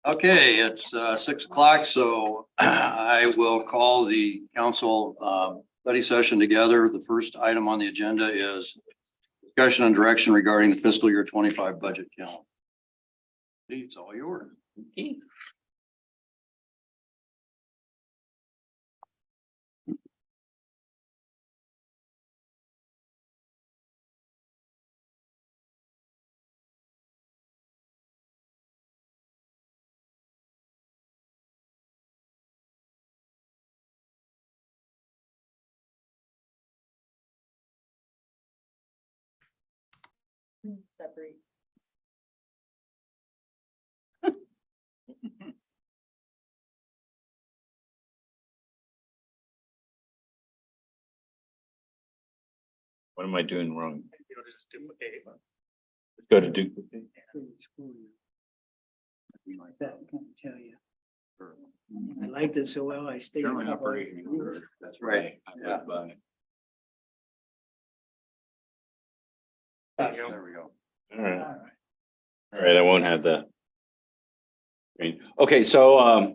Okay, it's 6 o'clock, so I will call the council study session together. The first item on the agenda is discussion and direction regarding the fiscal year 25 budget calendar. It's all yours. Okay. Separate. What am I doing wrong? Go to duplicate. That I can't tell you. I liked it so well, I stayed. Generally operating order. That's right. Yeah. There we go. All right. All right, I won't have the. Okay, so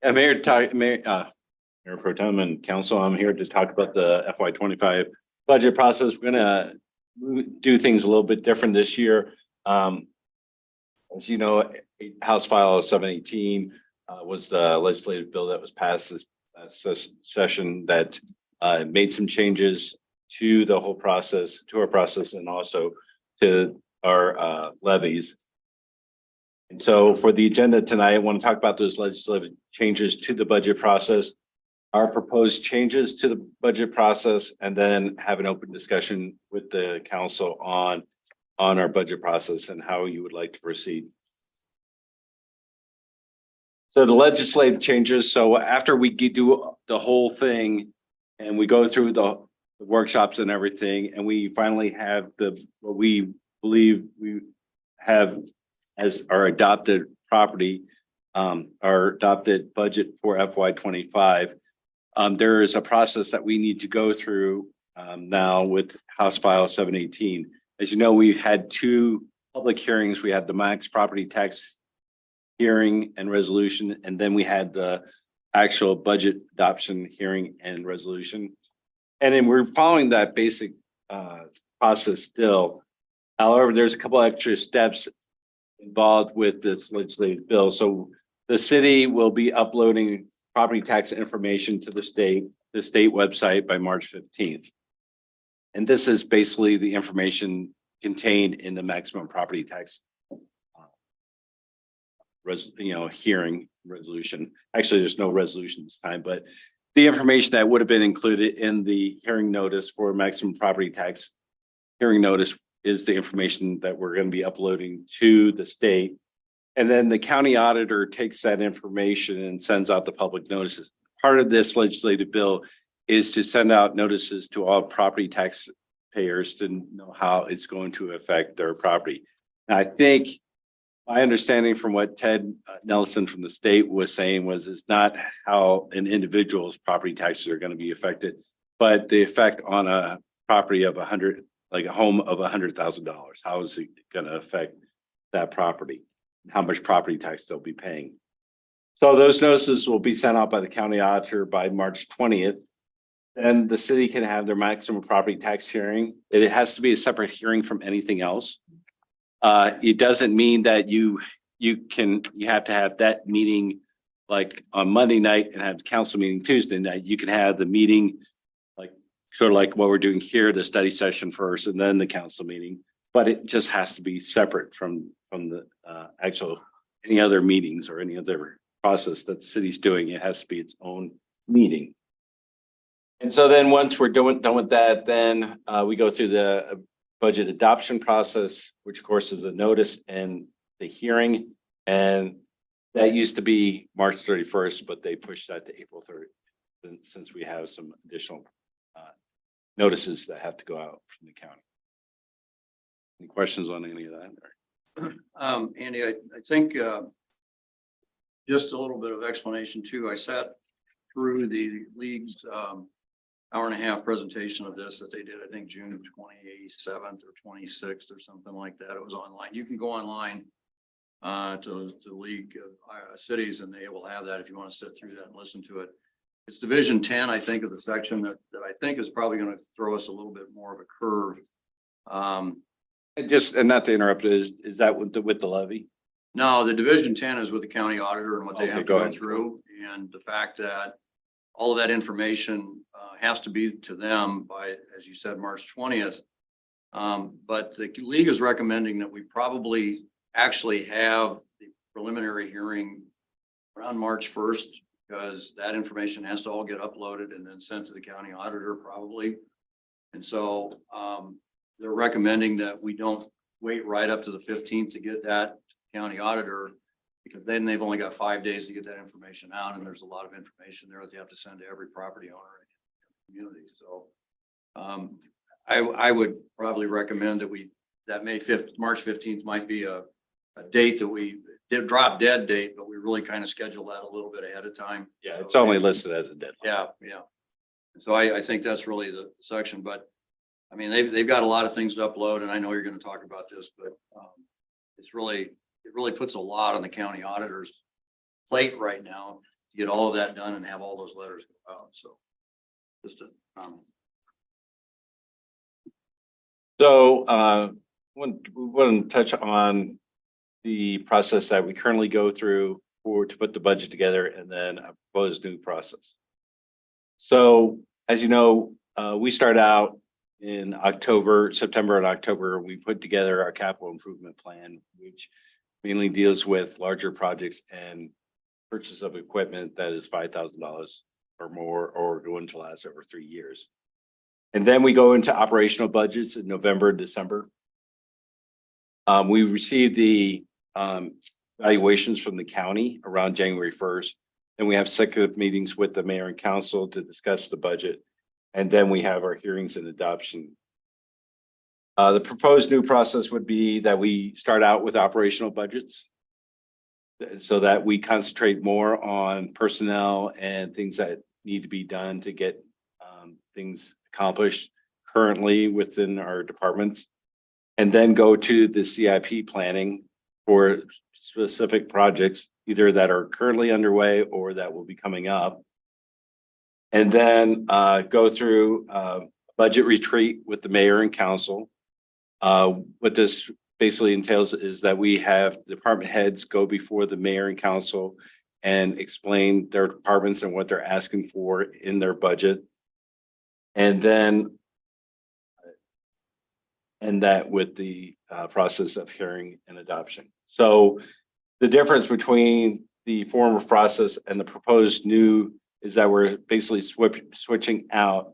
Mayor Pro Tem and Council, I'm here to talk about the FY25 budget process. We're gonna do things a little bit different this year. As you know, House File 718 was the legislative bill that was passed this session that made some changes to the whole process, to our process, and also to our levies. And so for the agenda tonight, I want to talk about those legislative changes to the budget process, our proposed changes to the budget process, and then have an open discussion with the council on our budget process and how you would like to proceed. So the legislative changes, so after we do the whole thing and we go through the workshops and everything, and we finally have what we believe we have as our adopted property, our adopted budget for FY25. There is a process that we need to go through now with House File 718. As you know, we've had two public hearings. We had the max property tax hearing and resolution, and then we had the actual budget adoption hearing and resolution. And then we're following that basic process still. However, there's a couple extra steps involved with this legislative bill. So the city will be uploading property tax information to the state website by March 15th. And this is basically the information contained in the maximum property tax hearing resolution. Actually, there's no resolution this time, but the information that would have been included in the hearing notice for maximum property tax hearing notice is the information that we're going to be uploading to the state. And then the county auditor takes that information and sends out the public notices. Part of this legislative bill is to send out notices to all property tax payers to know how it's going to affect their property. And I think my understanding from what Ted Nelson from the state was saying was it's not how an individual's property taxes are going to be affected, but the effect on a property of like a home of $100,000. How is it going to affect that property? How much property tax they'll be paying? So those notices will be sent out by the county auditor by March 20th. And the city can have their maximum property tax hearing. It has to be a separate hearing from anything else. It doesn't mean that you have to have that meeting like on Monday night and have the council meeting Tuesday night. You can have the meeting like sort of like what we're doing here, the study session first, and then the council meeting. But it just has to be separate from the actual any other meetings or any other process that the city's doing. It has to be its own meeting. And so then once we're done with that, then we go through the budget adoption process, which of course is a notice and the hearing. And that used to be March 31st, but they pushed that to April 3rd since we have some additional notices that have to go out from the county. Any questions on any of that? Andy, I think just a little bit of explanation too. I sat through the league's hour-and-a-half presentation of this that they did, I think June 27th or 26th or something like that. It was online. You can go online to League of Cities, and they will have that if you want to sit through that and listen to it. It's Division 10, I think, of the section that I think is probably going to throw us a little bit more of a curve. And not to interrupt, is that with the levy? No, the Division 10 is with the county auditor and what they Okay, have to go go ahead. through, and the fact that all of that information has to be to them by, as you said, March 20th. But the league is recommending that we probably actually have the preliminary hearing around March 1st, because that information has to all get uploaded and then sent to the county auditor probably. And so they're recommending that we don't wait right up to the 15th to get that county auditor, because then they've only got 5 days to get that information out, and there's a lot of information there that they have to send to every property owner in the community. So I would probably recommend that that March 15th might be a date that we did drop dead date, but we really kind of schedule that a little bit ahead of time. Yeah, it's So, only listed as a deadline. yeah. So I think that's really the section, but I mean, they've got a lot of things to upload, and I know you're going to talk about this, but it really puts a lot on the county auditor's plate right now to get all of that done and have all those letters go out. So just a comment. So we want to touch on the process that we currently go through to put the budget together, and then a proposed new process. So as you know, we start out in September and October. We put together our capital improvement plan, which mainly deals with larger projects and purchase of equipment that is $5,000 or more, or going to last over 3 years. And then we go into operational budgets in November, December. We received the valuations from the county around January 1st. Then we have second meetings with the mayor and council to discuss the budget. And then we have our hearings and adoption. The proposed new process would be that we start out with operational budgets, so that we concentrate more on personnel and things that need to be done to get things accomplished currently within our departments. And then go to the CIP planning for specific projects, either that are currently underway or that will be coming up. And then go through budget retreat with the mayor and council. What this basically entails is that we have department heads go before the mayor and council and explain their departments and what they're asking for in their budget. And then end that with the process of hearing and adoption. So the difference between the former process and the proposed new is that we're basically switching out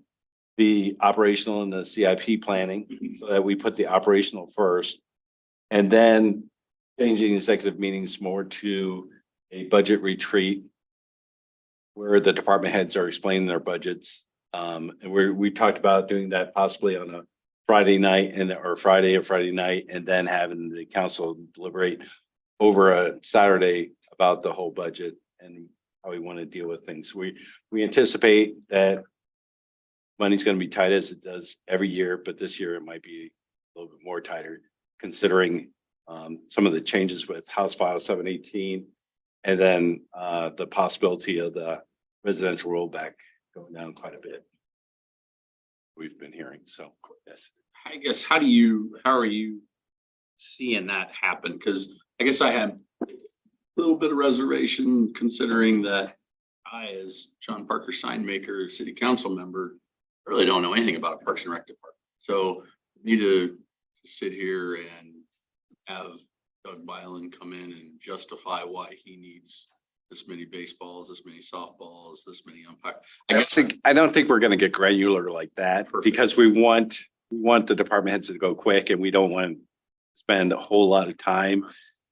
the operational and the CIP planning, so that we put the operational first, and then changing executive meetings more to a budget retreat where the department heads are explaining their budgets. And we talked about doing that possibly on a Friday night or Friday night, and then having the council deliberate over a Saturday about the whole budget and how we want to deal with things. We anticipate that money's going to be tight as it does every year, but this year it might be a little bit more tighter, considering some of the changes with House File 718, and then the possibility of the residential rollback going down quite a bit. We've been hearing, so yes. I guess, how are you seeing that happen? Because I guess I had a little bit of reservation, considering that I, as John Parker sign maker, city council member, really don't know anything about a Parks and Rec department. So we need to sit here and have Doug Byland come in and justify why he needs this many baseballs, this many softballs, this many umpires. I don't think we're going to get granular like that. Perfect. Because we want the department heads to go quick, and we don't want to spend a whole lot of time.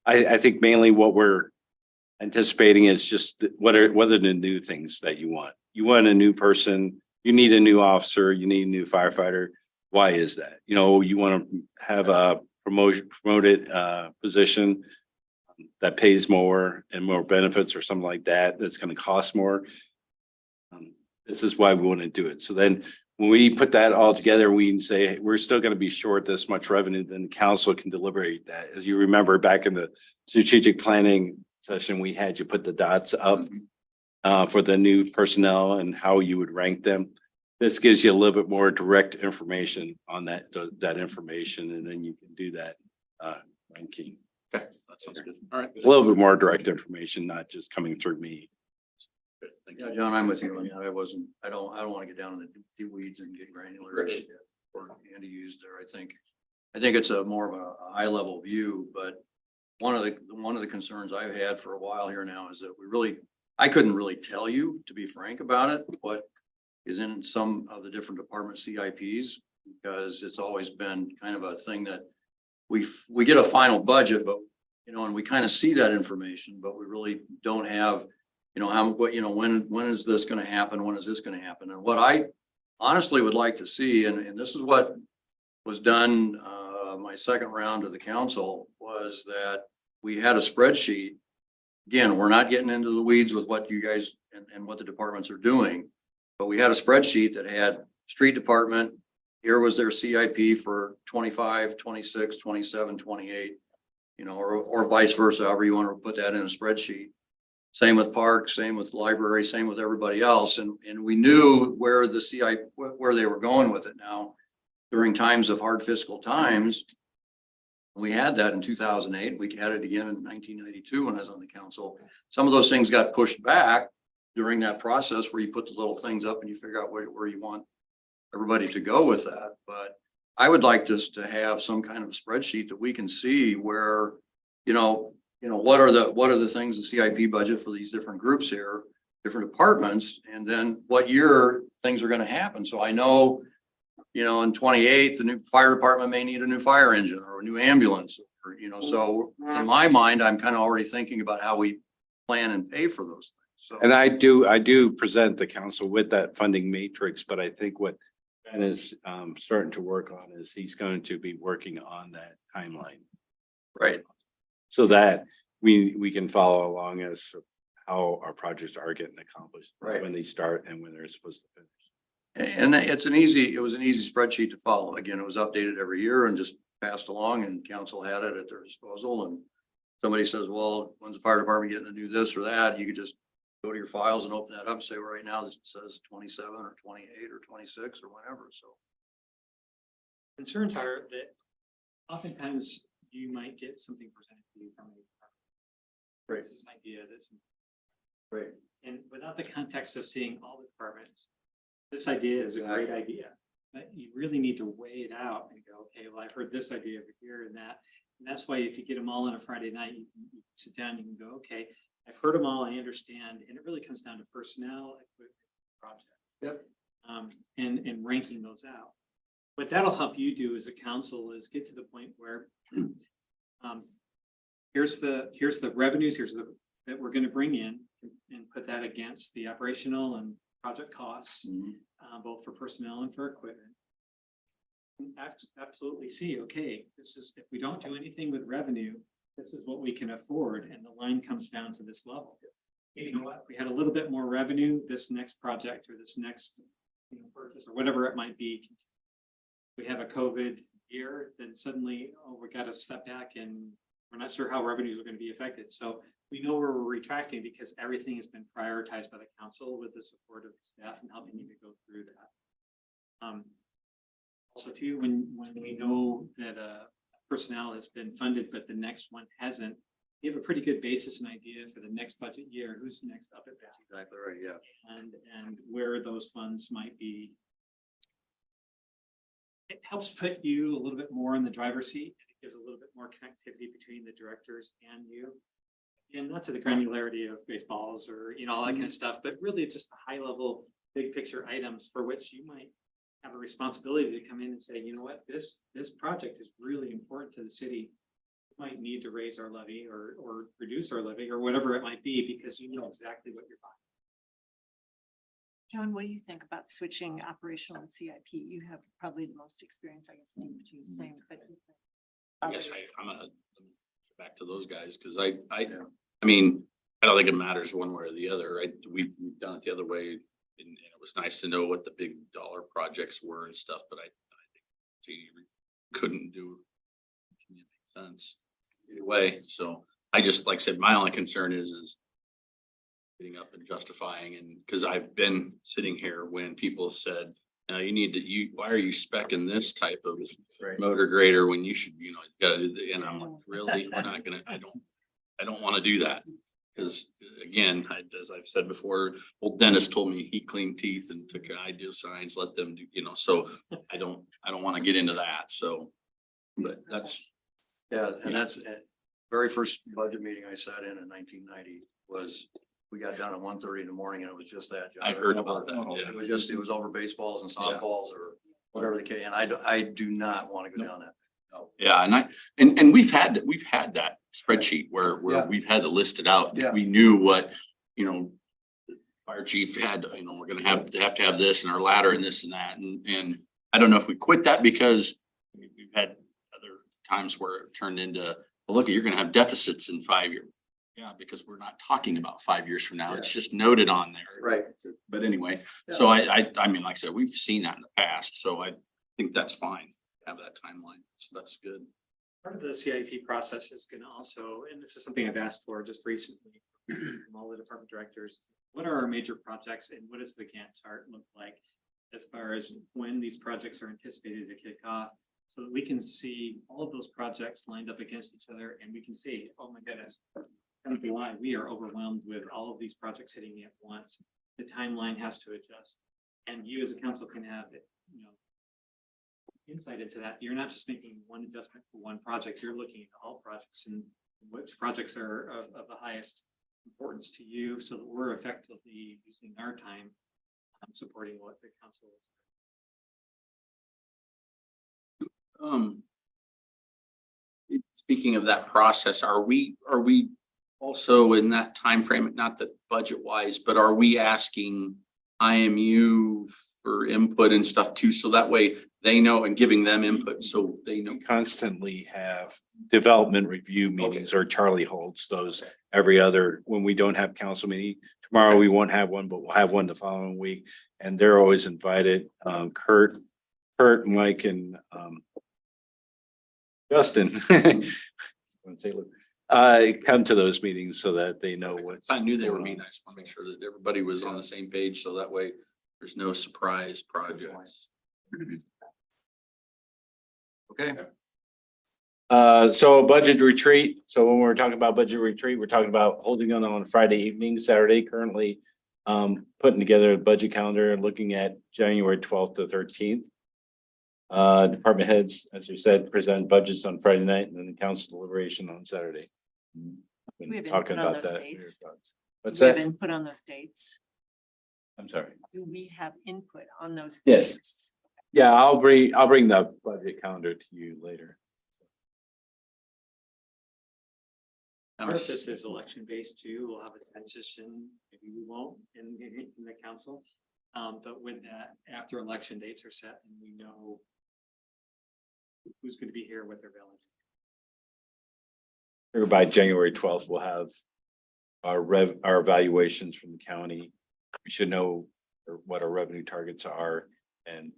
I think mainly what we're anticipating is just what are the new things that you want. You want a new person, you need a new officer, you need a new firefighter. Why is that? You know, you want to have a promoted position that pays more and more benefits or something like that, that's going to cost more. This is why we want to do it. So then when we put that all together, we can say, hey, we're still going to be short this much revenue, then the council can deliberate that. As you remember back in the strategic planning session, we had you put the dots up for the new personnel and how you would rank them. This gives you a little bit more direct information on that information, and then you can do that ranking. Okay, that sounds good. All right. A little bit more direct information, not just coming through me. Good, thank Yeah, you. John, I'm with you. I mean, I don't want to get down in the deep weeds and get granular. Right. Or Andy used there. I think it's a more of a high level view, but one of the concerns I've had for a while here now is that I couldn't really tell you, to be frank about it, what is in some of the different department CIPs, because it's always been kind of a thing that we get a final budget, but and we kind of see that information, but we really don't have, when is this going to happen? When is this going to happen? And what I honestly would like to see, and this is what was done, my second round of the council, was that we had a spreadsheet. Again, we're not getting into the weeds with what you guys and what the departments are doing, but we had a spreadsheet that had street department. Here was their CIP for 25, 26, 27, 28, or vice versa, however you want to put that in a spreadsheet. Same with parks, same with library, same with everybody else. And we knew where the CIP, where they were going with it. Now, during times of hard fiscal times, we had that in 2008. We had it again in 1992 when I was on the council. Some of those things got pushed back during that process where you put the little things up and you figure out where you want everybody to go with that. But I would like us to have some kind of a spreadsheet that we can see where, what are the things, the CIP budget for these different groups here, different departments, and then what year things are going to happen. So I know, in 28, the new fire department may need a new fire engine or a new ambulance, or, so in my mind, I'm kind of already thinking about how we plan and pay for those things. So. And I do present the council with that funding matrix, but I think what Ben is starting to work on is he's going to be working on that timeline. Right. So that we can follow along as how our projects are getting accomplished. Right. When they start and when they're supposed to finish. And it was an easy spreadsheet to follow. Again, it was updated every year and just passed along, and council had it at their disposal. And somebody says, well, when's the fire department getting to do this or that? You could just go to your files and open that up and say, well, right now this says 27 or 28 or 26 or whatever. So. Concerns are that oftentimes you might get something presented to you from a department. Right. This is an idea that's Right. and without the context of seeing all the departments, this idea is a great idea. But you really need to weigh it out and go, okay, well, I heard this idea over here and that. And that's why if you get them all on a Friday night, you can sit down, you can go, okay, I've heard them all, I understand. And it really comes down to personnel, equipment, projects. Yep. And ranking those out. What that'll help you do as a council is get to the point where here's the revenues, that we're going to bring in and put that against the operational and project costs, both for personnel and for equipment. Absolutely see, okay, this is, if we don't do anything with revenue, this is what we can afford, and the line comes down to this level. You know what, if we had a little bit more revenue, this next project or this next purchase or whatever it might be, we have a COVID year, then suddenly, we got to step back and we're not sure how revenues are going to be affected. So we know where we're retracting because everything has been prioritized by the council with the support of the staff and helping you to go through that. Also too, when we know that personnel has been funded, but the next one hasn't, you have a pretty good basis and idea for the next budget year, who's next up at bat. Exactly right. Yeah. And where those funds might be. It helps put you a little bit more in the driver's seat. It gives a little bit more connectivity between the directors and you. And not to the granularity of baseballs or, all that kind of stuff, but really it's just the high level, big picture items for which you might have a responsibility to come in and say, you know what, this project is really important to the city. We might need to raise our levy or reduce our levy or whatever it might be, because you know exactly what you're buying. John, what do you think about switching operational and CIP? You have probably the most experience, I guess, Steve, what you were saying, but. I guess I'm gonna go back to those guys, because I mean, I don't think it matters one way or the other, right? We've done it the other way and it was nice to know what the big dollar projects were and stuff, but I think she couldn't do. It makes sense either way. So I just, like I said, my only concern is getting up and justifying, and because I've been sitting here when people have said, why are you speccing this type of motor grader when you should, gotta do and I'm like, really, we're not gonna, I don't want to do that. Because again, as I've said before, old Dennis told me he cleaned teeth and took ideal signs, let them do, so I don't want to get into that. So, but that's, Yeah, and that's very first budget meeting I sat in 1990 was, we got done at 1:30 in the morning and it was just that. John. I heard about that, yeah. It was over baseballs and softballs or whatever the case. And I do not want to go down that. No. yeah, and we've had that spreadsheet where Yeah. we've had it listed out. Yeah. We knew what, fire chief had, we're gonna have to have this and our ladder and this and that. And I don't know if we quit that because we've had other times where it turned into, well, look, you're gonna have deficits in 5 years. Yeah, because we're not talking about 5 years from now. It's just noted on there. Right. But anyway, so I mean, like I said, we've seen that in the past, so I think that's fine. Have that timeline. So that's good. Part of the CIP process is gonna also, and this is something I've asked for just recently from all the department directors. What are our major projects and what does the Gantt chart look like as far as when these projects are anticipated to kick off? So that we can see all of those projects lined up against each other and we can see, oh my goodness, come July, we are overwhelmed with all of these projects hitting at once. The timeline has to adjust. And you as a council can have it, insight into that. You're not just making one adjustment for one project, you're looking at all projects and which projects are of the highest importance to you so that we're effectively using our time supporting what the council is. Speaking of that process, are we also in that time frame? Not that budget wise, but are we asking IMU for input and stuff too? So that way they know, and giving them input so they know. We constantly have development review meetings, or Charlie holds those every other, when we don't have council meeting. Tomorrow we won't have one, but we'll have one the following week, and they're always invited. Kurt, Mike, and Justin. Come to those meetings so that they know what. I knew they were meeting. I just want to make sure that everybody was on the same page, so that way there's no surprise projects. Okay. So budget retreat. So when we're talking about budget retreat, we're talking about holding it on Friday evening, Saturday, currently putting together a budget calendar and looking at January 12th to 13th. Department heads, as you said, present budgets on Friday night and then the council deliberation on Saturday. Been We have talking input on about those that. dates? What's Do we have that? input on those dates? I'm sorry. Do we have input on those? Yes. dates? Yeah, I'll bring the budget calendar to you later. Part of this is election based too. We'll have a transition, maybe we won't in the council. But with that, after election dates are set and we know who's going to be here with their balance. By January 12th, we'll have our evaluations from the county. We should know what our revenue targets are and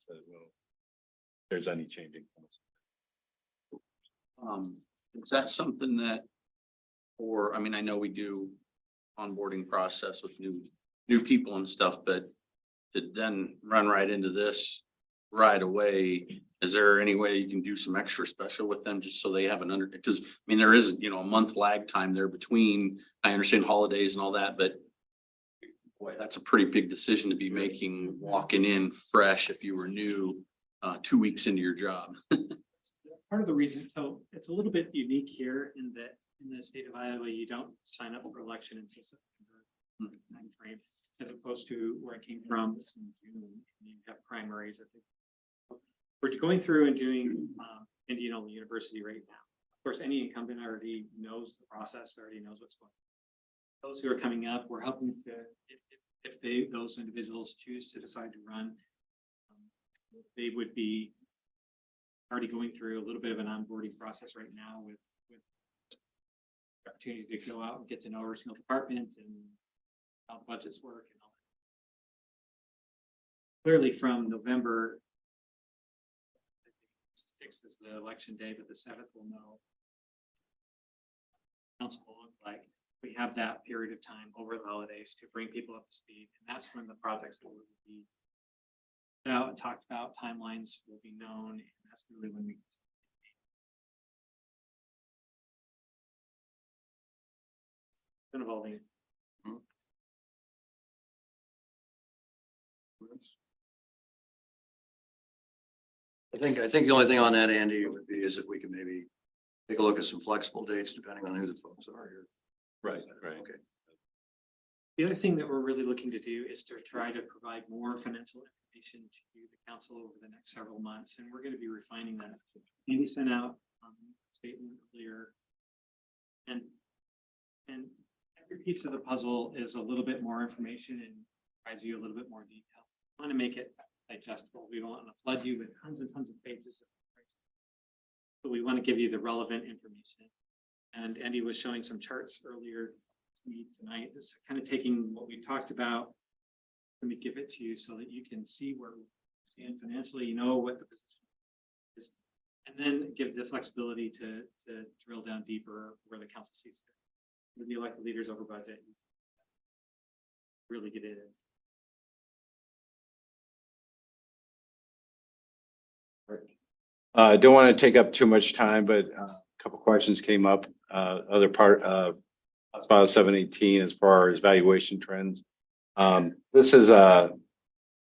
if there's any changing. Is that something that, or, I mean, I know we do onboarding process with new people and stuff, but to then run right into this right away, is there any way you can do some extra special with them just so they have because I mean, there is, a month lag time there between, I understand holidays and all that, but boy, that's a pretty big decision to be making, walking in fresh if you were new 2 weeks into your job. Part of the reason, so it's a little bit unique here in that in the state of Iowa, you don't sign up for election until September timeframe, as opposed to where I came from, it's in June, and you have primaries. I think we're going through and doing Indianola University right now. Of course, any incumbent already knows the process, already knows what's going on. Those who are coming up, we're helping to, if those individuals choose to decide to run, they would be already going through a little bit of an onboarding process right now with opportunity to go out and get to know every single department and how budgets work and all clearly from November 6th is the election day, but the 7th will know. Council will look like. We have that period of time over the holidays to bring people up to speed, and that's when the projects will be out and talked about, timelines will be known, and that's really when we. Been evolving. I think the only thing on that, Andy, would be is if we could maybe take a look at some flexible dates depending on who the folks are here. Right, right. Okay. The other thing that we're really looking to do is to try to provide more financial information to the council over the next several months, and we're going to be refining that. Andy sent out a statement earlier. And every piece of the puzzle is a little bit more information and provides you a little bit more detail. I want to make it digestible. We don't want to flood you with tons and tons of pages. But we want to give you the relevant information. And Andy was showing some charts earlier to me tonight. This is kind of taking what we talked about. Let me give it to you so that you can see where we stand financially, you know what the position is, and then give the flexibility to drill down deeper where the council sees it. With the elected leaders over budget, really get in. I don't want to take up too much time, but a couple questions came up. Other part of file 718 as far as valuation trends. This is a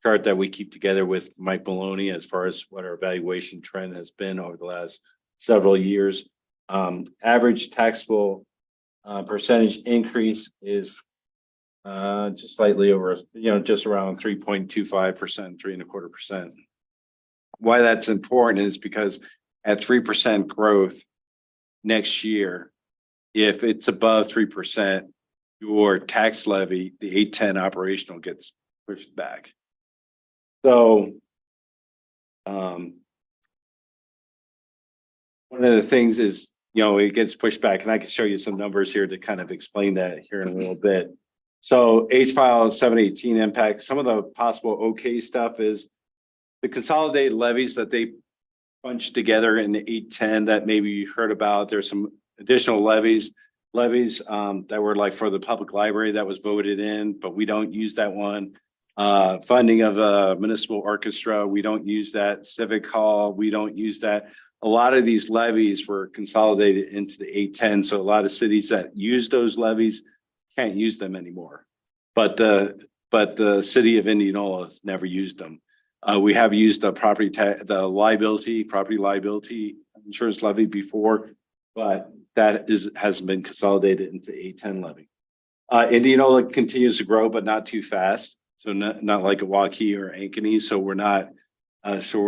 chart that we keep together with Mike Maloney as far as what our valuation trend has been over the last several years. Average taxable percentage increase is just slightly over, just around 3.25%, 3.25%. Why that's important is because at 3% growth next year, if it's above 3%, your tax levy, the 810 operational gets pushed back. So one of the things is, it gets pushed back, and I can show you some numbers here to kind of explain that here in a little bit. So H file 718 impact, some of the possible okay stuff is the consolidated levies that they bunched together in the 810 that maybe you heard about. There's some additional levies that were like for the public library that was voted in, but we don't use that one. Funding of a municipal orchestra, we don't use that. Civic hall, we don't use that. A lot of these levies were consolidated into the 810. So a lot of cities that use those levies can't use them anymore. But the city of Indianola has never used them. We have used the property liability insurance levy before, but that hasn't been consolidated into 810 levy. Indianola continues to grow, but not too fast. So not like a Waukee or Ankeny. So we're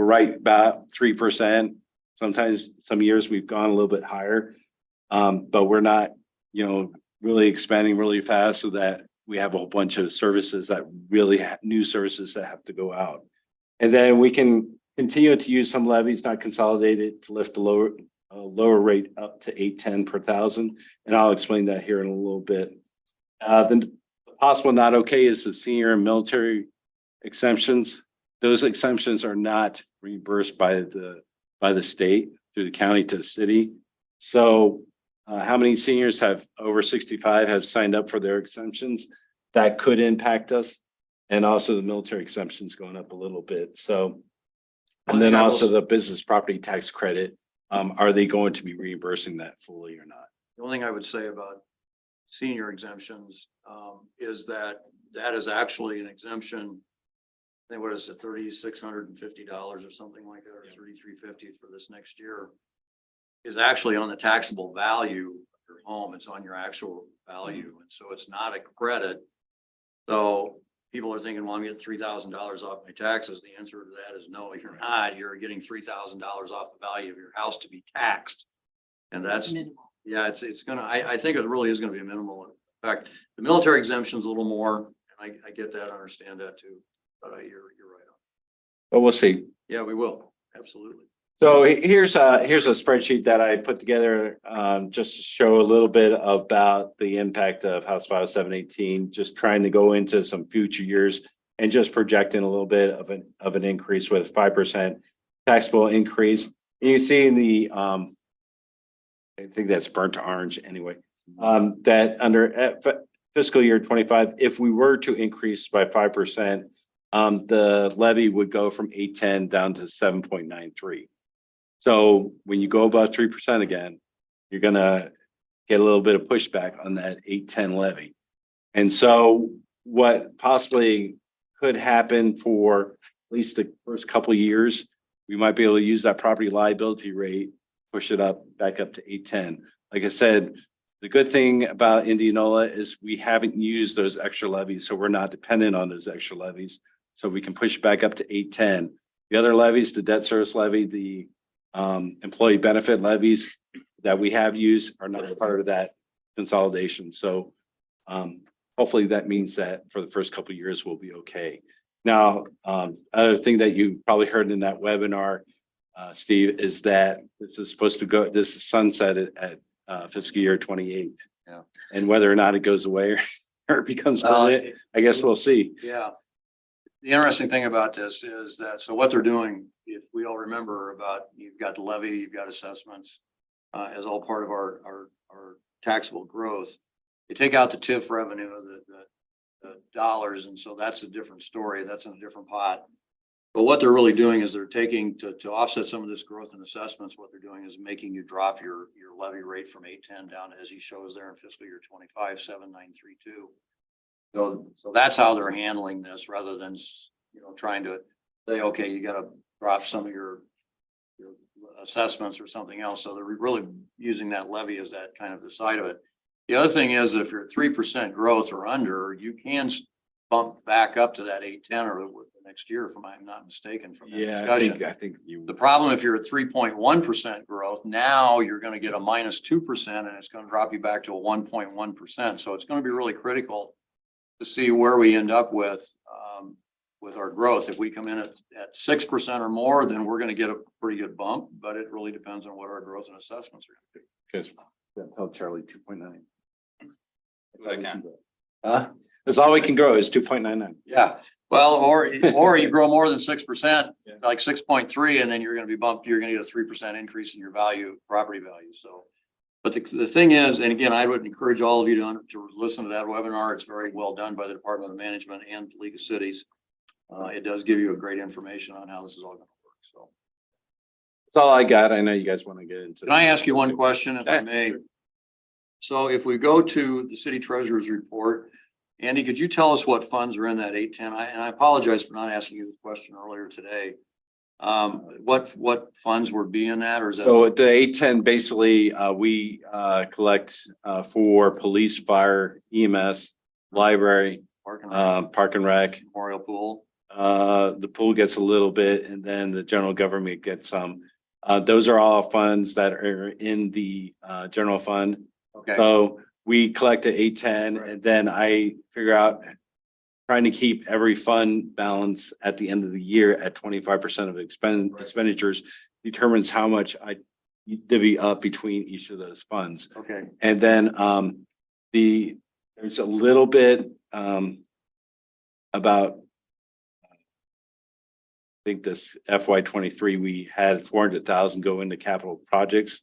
right about 3%. Sometimes some years we've gone a little bit higher, but we're not, really expanding really fast so that we have a whole bunch of services that really new services that have to go out. And then we can continue to use some levies not consolidated to lift the lower rate up to 810 per thousand. And I'll explain that here in a little bit. The possible not okay is the senior and military exemptions. Those exemptions are not reimbursed by the state through the county to the city. So how many seniors have over 65 have signed up for their exemptions? That could impact us. And also the military exemptions going up a little bit. So, and then also the business property tax credit. Are they going to be reimbursing that fully or not? The only thing I would say about senior exemptions is that is actually an exemption. I think what is it, $3,650 or something like that, or $3,350 for this next year, is actually on the taxable value of your home. It's on your actual value, and so it's not a credit. So people are thinking, well, I'm getting $3,000 off my taxes. The answer to that is no, you're not. You're getting $3,000 off the value of your house to be taxed. And that's, Minimal. yeah, it's gonna, I think it really is gonna be minimal. In fact, the military exemption is a little more, and I get that, I understand that too, but you're right on. But we'll see. Yeah, we will. Absolutely. So here's a spreadsheet that I put together just to show a little bit about the impact of House File 718, just trying to go into some future years and just projecting a little bit of an increase with 5% taxable increase. You see in the, I think that's burnt to orange anyway, that under fiscal year 25, if we were to increase by 5%, the levy would go from 810 down to 7.93. So when you go above 3% again, you're gonna get a little bit of pushback on that 810 levy. And so what possibly could happen for at least the first couple of years, we might be able to use that property liability rate, push it back up to 810. Like I said, the good thing about Indianola is we haven't used those extra levies, so we're not dependent on those extra levies. So we can push back up to 810. The other levies, the debt service levy, the employee benefit levies that we have used are not part of that consolidation. So hopefully that means that for the first couple of years, we'll be okay. Now, other thing that you probably heard in that webinar, Steve, is that this is supposed to go, this is sunset at fiscal year 28. Yeah. And whether or not it goes away or it becomes permanent, I guess we'll see. Yeah. The interesting thing about this is that, so what they're doing, if we all remember about, you've got the levy, you've got assessments, as all part of our taxable growth. You take out the TIF revenue, the dollars, and so that's a different story. That's in a different pot. But what they're really doing is they're taking to offset some of this growth in assessments. What they're doing is making you drop your levy rate from 810 down, as he shows there in fiscal year 25, 7932. So that's how they're handling this, rather than, you know, trying to say, okay, you got to drop some of your assessments or something else. So they're really using that levy as that kind of the side of it. The other thing is, if you're at 3% growth or under, you can bump back up to that 810 or the next year, if I'm not mistaken from that Yeah, discussion. I think you. The problem, if you're at 3.1% growth, now you're going to get a -2% and it's going to drop you back to a 1.1%. So it's going to be really critical to see where we end up with our growth. If we come in at 6% or more, then we're going to get a pretty good bump, but it really depends on what our growth and assessments are going to be. Because tell Charlie 2.9. I can. That's all we can grow is 2.99. Yeah, well, or you grow more than 6%, like 6.3, and then you're going to be bumped. You're going to get a 3% increase in your property value. So, but the thing is, and again, I would encourage all of you to listen to that webinar. It's very well done by the Department of Management and League of Cities. It does give you a great information on how this is all going to work. So That's all I got. I know you guys want to get into. can I ask you one question, if I may? Sure. So if we go to the city treasurer's report, Andy, could you tell us what funds are in that 810? And I apologize for not asking you the question earlier today. What funds would be in that, or is that? So at the 810, basically, we collect for police, fire, EMS, library, park and rec. Memorial pool? The pool gets a little bit, and then the general government gets some. Those are all funds that are in the general fund. Okay, So we collect at 810, and then I figure out trying to keep every fund balance at the end of the year at 25% of expenditures determines how much I divvy up between each of those funds. okay, And then there's a little bit about, I think this FY23, we had 400,000 go into capital projects.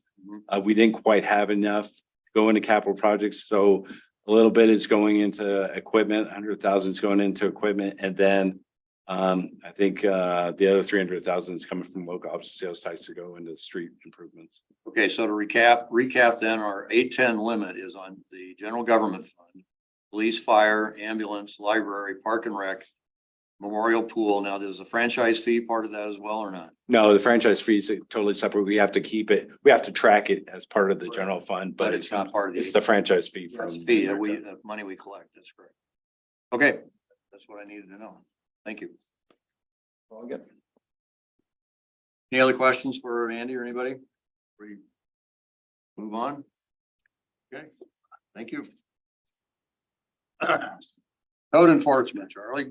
We didn't quite have enough go into capital projects. So a little bit is going into equipment, 100,000 is going into equipment. And then I think the other 300,000 is coming from local option sales tax to go into street improvements. okay. So to recap then, our 810 limit is on the general government fund, police, fire, ambulance, library, park and rec, memorial pool. Now, does the franchise fee part of that as well or not? No, the franchise fees are totally separate. We have to keep it, we have to track it as part of the general fund, but it's not part of the. it's the franchise fee from. That's the fee that the money we collect. That's correct. Okay, that's what I needed to know. Thank you. All good. Any other questions for Andy or anybody? We move on. Okay, thank you. Code enforcement, Charlie.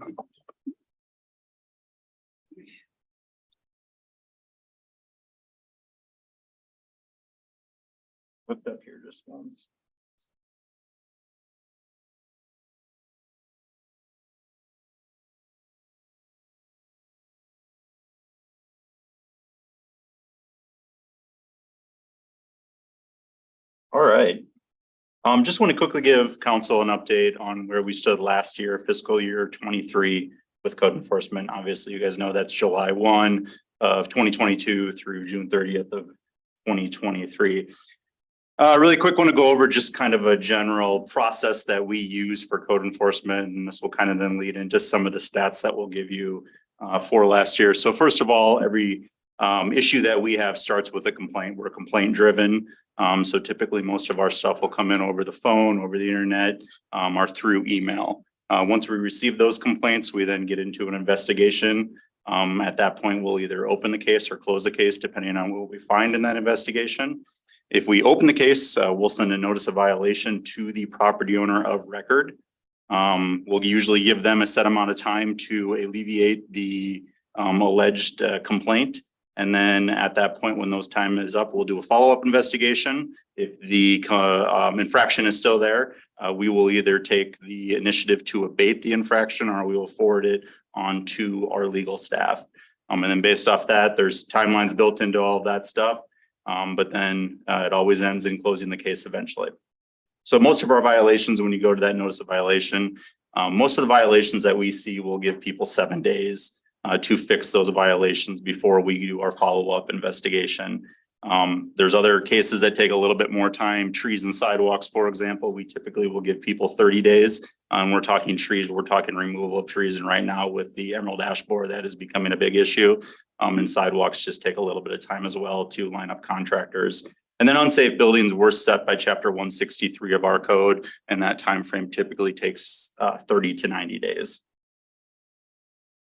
Looked up here just once. All right. Just want to quickly give council an update on where we stood last year, fiscal year 23 with code enforcement. Obviously, you guys know that's July 1 of 2022 through June 30th of 2023. Really quick, want to go over just kind of a general process that we use for code enforcement, and this will kind of then lead into some of the stats that we'll give you for last year. So first of all, every issue that we have starts with a complaint. We're complaint driven. So typically most of our stuff will come in over the phone, over the internet, or through email. Once we receive those complaints, we then get into an investigation. At that point, we'll either open the case or close the case, depending on what we find in that investigation. If we open the case, we'll send a notice of violation to the property owner of record. We'll usually give them a set amount of time to alleviate the alleged complaint. And then at that point, when those time is up, we'll do a follow-up investigation. If the infraction is still there, we will either take the initiative to abate the infraction or we will forward it on to our legal staff. And then based off that, there's timelines built into all of that stuff. But then it always ends in closing the case eventually. So most of our violations, when you go to that notice of violation, most of the violations that we see will give people 7 days to fix those violations before we do our follow-up investigation. There's other cases that take a little bit more time. Trees and sidewalks, for example, we typically will give people 30 days. We're talking trees, we're talking removal of trees. And right now with the Emerald Ash Borer, that is becoming a big issue. And sidewalks just take a little bit of time as well to line up contractors. And then unsafe buildings were set by chapter 163 of our code. And that time frame typically takes 30 to 90 days.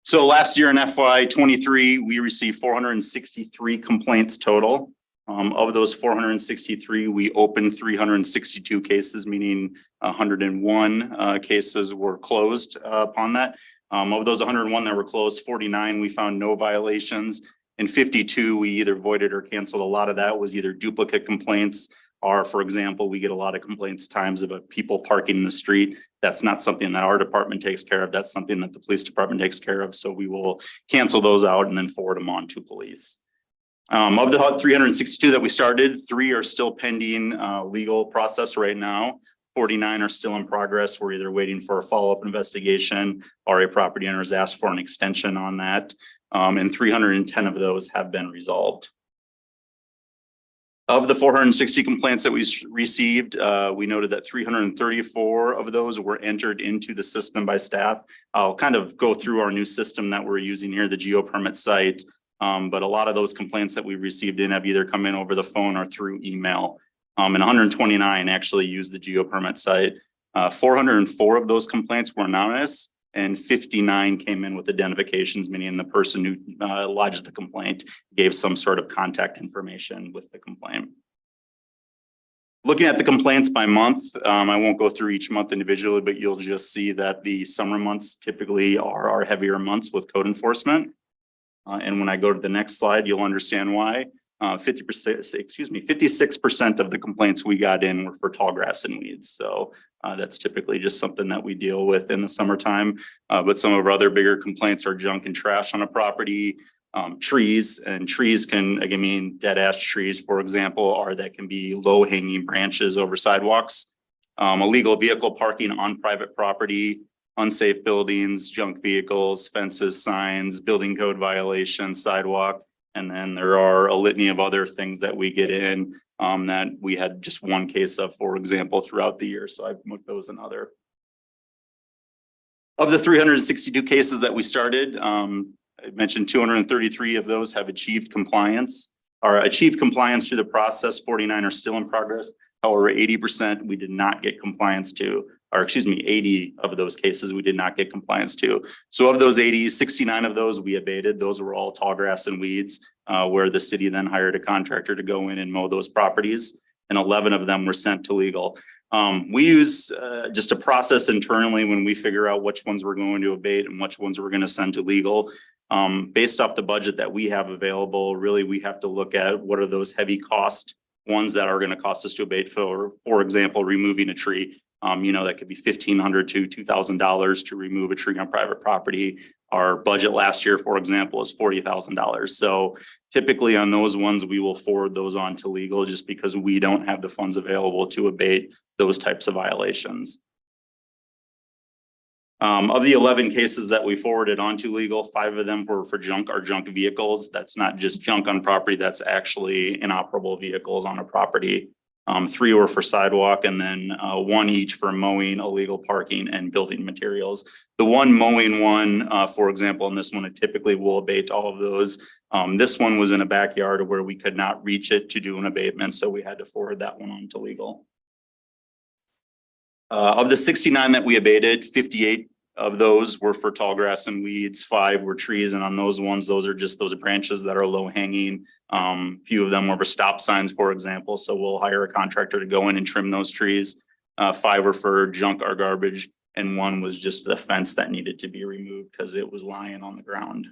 So last year in FY23, we received 463 complaints total. Of those 463, we opened 362 cases, meaning 101 cases were closed upon that. Of those 101 that were closed, 49, we found no violations. In 52, we either voided or canceled. A lot of that was either duplicate complaints or, for example, we get a lot of complaints times about people parking in the street. That's not something that our department takes care of. That's something that the police department takes care of. So we will cancel those out and then forward them on to police. Of the 362 that we started, 3 are still pending legal process right now. 49 are still in progress. We're either waiting for a follow-up investigation or a property owner has asked for an extension on that. And 310 of those have been resolved. Of the 460 complaints that we received, we noted that 334 of those were entered into the system by staff. I'll kind of go through our new system that we're using here, the GeoPermit site. But a lot of those complaints that we received in have either come in over the phone or through email. And 129 actually used the GeoPermit site. 404 of those complaints were anonymous and 59 came in with identifications, meaning the person who lodged the complaint gave some sort of contact information with the complaint. Looking at the complaints by month, I won't go through each month individually, but you'll just see that the summer months typically are our heavier months with code enforcement. And when I go to the next slide, you'll understand why. 56% of the complaints we got in were for tall grass and weeds. So that's typically just something that we deal with in the summertime. But some of our other bigger complaints are junk and trash on a property, trees, and trees can, again, mean dead ash trees, for example, or that can be low hanging branches over sidewalks, illegal vehicle parking on private property, unsafe buildings, junk vehicles, fences, signs, building code violations, sidewalk. And then there are a litany of other things that we get in that we had just one case of, for example, throughout the year. So I've moved those another. Of the 362 cases that we started, I mentioned 233 of those have achieved compliance through the process. 49 are still in progress. However, 80% we did not get compliance to. Or excuse me, 80 of those cases we did not get compliance to. So of those 80, 69 of those we abated. Those were all tall grass and weeds, where the city then hired a contractor to go in and mow those properties. And 11 of them were sent to legal. We use just a process internally when we figure out which ones we're going to abate and which ones we're going to send to legal. Based off the budget that we have available, really we have to look at what are those heavy cost ones that are going to cost us to abate. For example, removing a tree. That could be $1,500 to $2,000 to remove a tree on private property. Our budget last year, for example, is $40,000. So typically on those ones, we will forward those on to legal just because we don't have the funds available to abate those types of violations. Of the 11 cases that we forwarded on to legal, 5 of them were for junk or junk vehicles. That's not just junk on property, that's actually inoperable vehicles on a property. 3 were for sidewalk and then 1 each for mowing, illegal parking and building materials. The one mowing one, for example, in this one, it typically will abate all of those. This one was in a backyard where we could not reach it to do an abatement, so we had to forward that one on to legal. Of the 69 that we abated, 58 of those were for tall grass and weeds, 5 were trees, and on those ones, those are just those branches that are low hanging. Few of them were for stop signs, for example, so we'll hire a contractor to go in and trim those trees. 5 were for junk or garbage, and 1 was just the fence that needed to be removed because it was lying on the ground.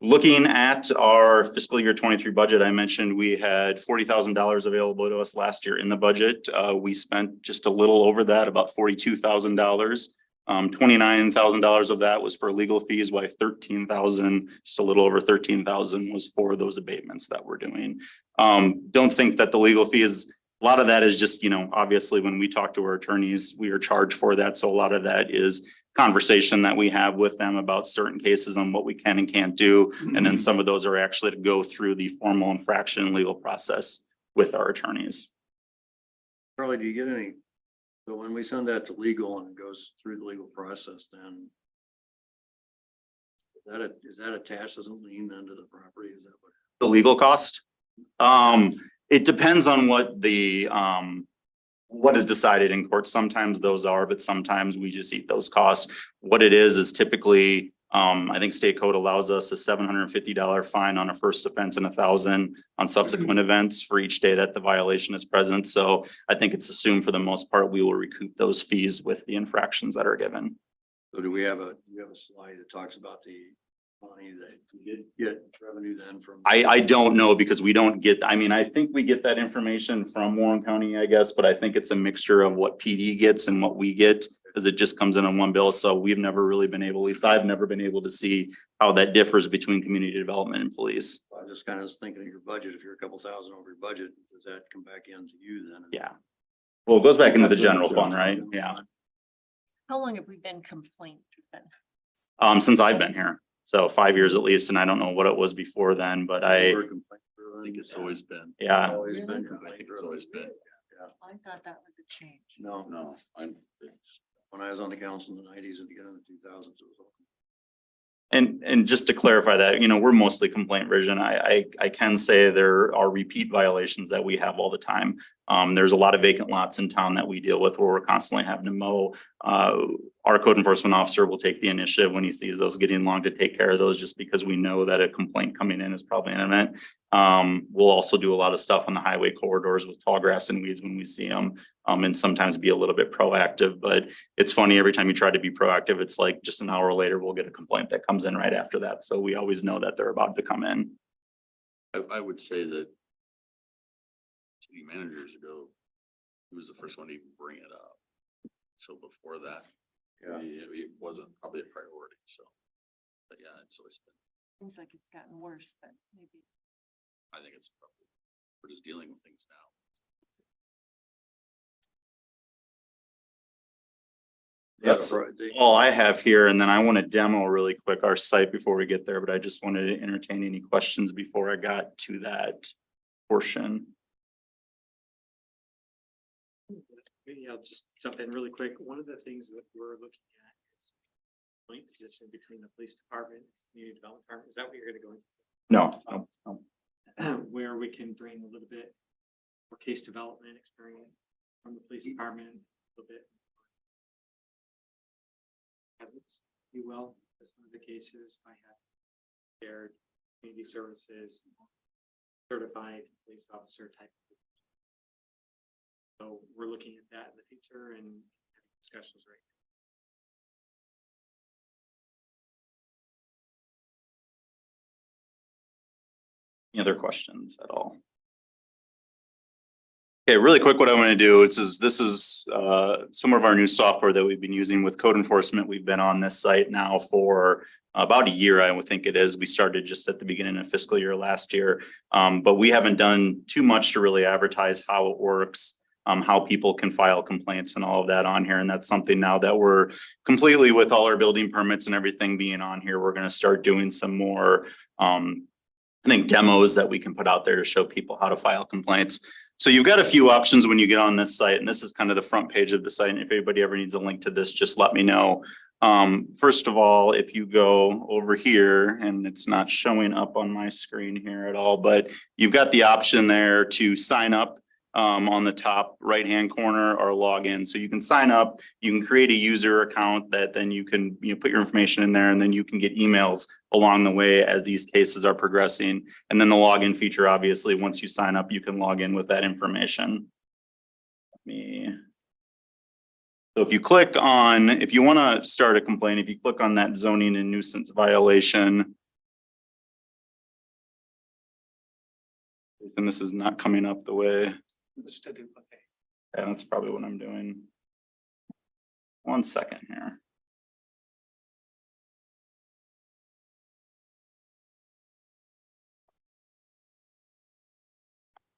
Looking at our fiscal year 23 budget, I mentioned we had $40,000 available to us last year in the budget. We spent just a little over that, about $42,000. $29,000 of that was for legal fees, while 13,000, just a little over 13,000 was for those abatements that we're doing. Don't think that the legal fees, a lot of that is just, obviously when we talk to our attorneys, we are charged for that. So a lot of that is conversation that we have with them about certain cases on what we can and can't do. And then some of those are actually to go through the formal infraction legal process with our attorneys. Charlie, do you get any, so when we send that to legal and it goes through the legal process, then is that attached as a lien then to the property? Is that what? The legal cost? It depends on what is decided in court. Sometimes those are, but sometimes we just eat those costs. What it is typically, I think state code allows us a $750 fine on a first offense and $1,000 on subsequent events for each day that the violation is present. So I think it's assumed for the most part, we will recoup those fees with the infractions that are given. So do we have a slide that talks about the money that we did get revenue then from? I don't know because we don't get, I think we get that information from Warren County, I guess, but I think it's a mixture of what PD gets and what we get because it just comes in on one bill. So we've never really been able, at least I've never been able to see how that differs between community development and police. I just kind of was thinking of your budget. If you're a couple thousand over your budget, does that come back into you then? Yeah. Well, it goes back into the general fund, right? Yeah. How long have we been complaint driven? Since I've been here. So 5 years at least, and I don't know what it was before then, but I I think it's always been. yeah. Always been. I think it's always been. I thought that was a change. No, No, when I was on the council in the 90s and beginning of the 2000s, it was all. And just to clarify that, we're mostly complaint version. I can say there are repeat violations that we have all the time. There's a lot of vacant lots in town that we deal with where we're constantly having to mow. Our code enforcement officer will take the initiative when he sees those getting long to take care of those just because we know that a complaint coming in is probably imminent. We'll also do a lot of stuff on the highway corridors with tall grass and weeds when we see them, and sometimes be a little bit proactive. But it's funny, every time you try to be proactive, it's like just an hour later, we'll get a complaint that comes in right after that. So we always know that they're about to come in. I would say that city managers ago, he was the first one to even bring it up. So before that, it wasn't probably a priority. So, but yeah, it's always been, Seems like it's gotten worse, but maybe. I think it's probably, we're just dealing with things now. That's all I have here. And then I want to demo really quick our site before we get there, but I just wanted to entertain any questions before I got to that portion. Maybe I'll just jump in really quick. One of the things that we're looking at is joint position between the police department, and community development department. Is that what you're gonna go into? No. Where we can bring a little bit more case development experience from the police department, a little bit. Presence, if you will, for some of the cases I have shared community services, certified police officer type. So we're looking at that in the future and having discussions right Any other questions at all? Okay, really quick, what I want to do is this is some of our new software that we've been using with code enforcement. We've been on this site now for about a year, I would think it is. We started just at the beginning of fiscal year last year. But we haven't done too much to really advertise how it works, how people can file complaints and all of that on here. And that's something now that we're completely with all our building permits and everything being on here, we're going to start doing some more I think demos that we can put out there to show people how to file complaints. So you've got a few options when you get on this site, and this is kind of the front page of the site. And if anybody ever needs a link to this, just let me know. First of all, if you go over here, and it's not showing up on my screen here at all, but you've got the option there to sign up on the top right-hand corner or log in. So you can sign up, you can create a user account that then you can put your information in there, and then you can get emails along the way as these cases are progressing. And then the login feature, obviously, once you sign up, you can log in with that information. So if you click on, if you want to start a complaint, if you click on that zoning and nuisance violation, and this is not coming up the way. Yeah, that's probably what I'm doing. 1 second here.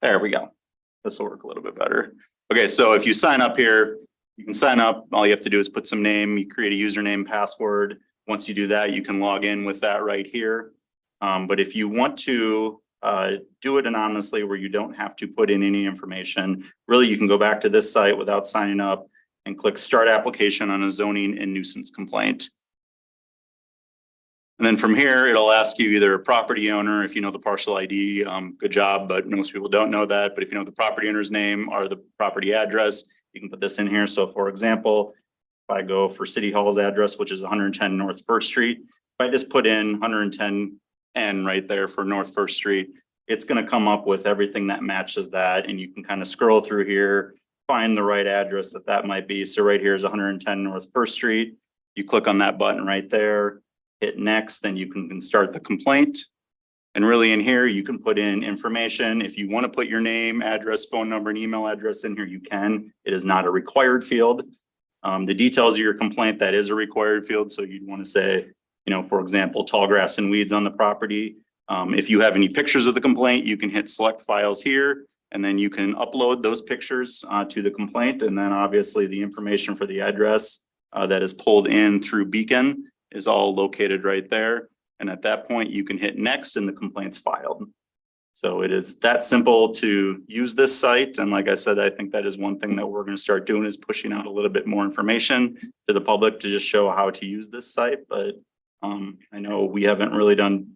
There we go. This will work a little bit better. Okay, so if you sign up here, you can sign up. All you have to do is put some name, you create a username, password. Once you do that, you can log in with that right here. But if you want to do it anonymously where you don't have to put in any information, really you can go back to this site without signing up and click start application on a zoning and nuisance complaint. And then from here, it'll ask you either a property owner, if you know the parcel ID, good job, but most people don't know that. But if you know the property owner's name or the property address, you can put this in here. So for example, if I go for City Hall's address, which is 110 North First Street, if I just put in 110 N right there for North First Street, it's going to come up with everything that matches that. And you can kind of scroll through here, find the right address that might be. So right here is 110 North First Street. You click on that button right there, hit next, then you can start the complaint. And really in here, you can put in information. If you want to put your name, address, phone number, and email address in here, you can. It is not a required field. The details of your complaint, that is a required field. So you'd want to say, for example, tall grass and weeds on the property. If you have any pictures of the complaint, you can hit select files here, and then you can upload those pictures to the complaint. And then obviously the information for the address that is pulled in through Beacon is all located right there. And at that point, you can hit next and the complaint's filed. So it is that simple to use this site. And like I said, I think that is one thing that we're going to start doing, is pushing out a little bit more information to the public to just show how to use this site. But I know we haven't really done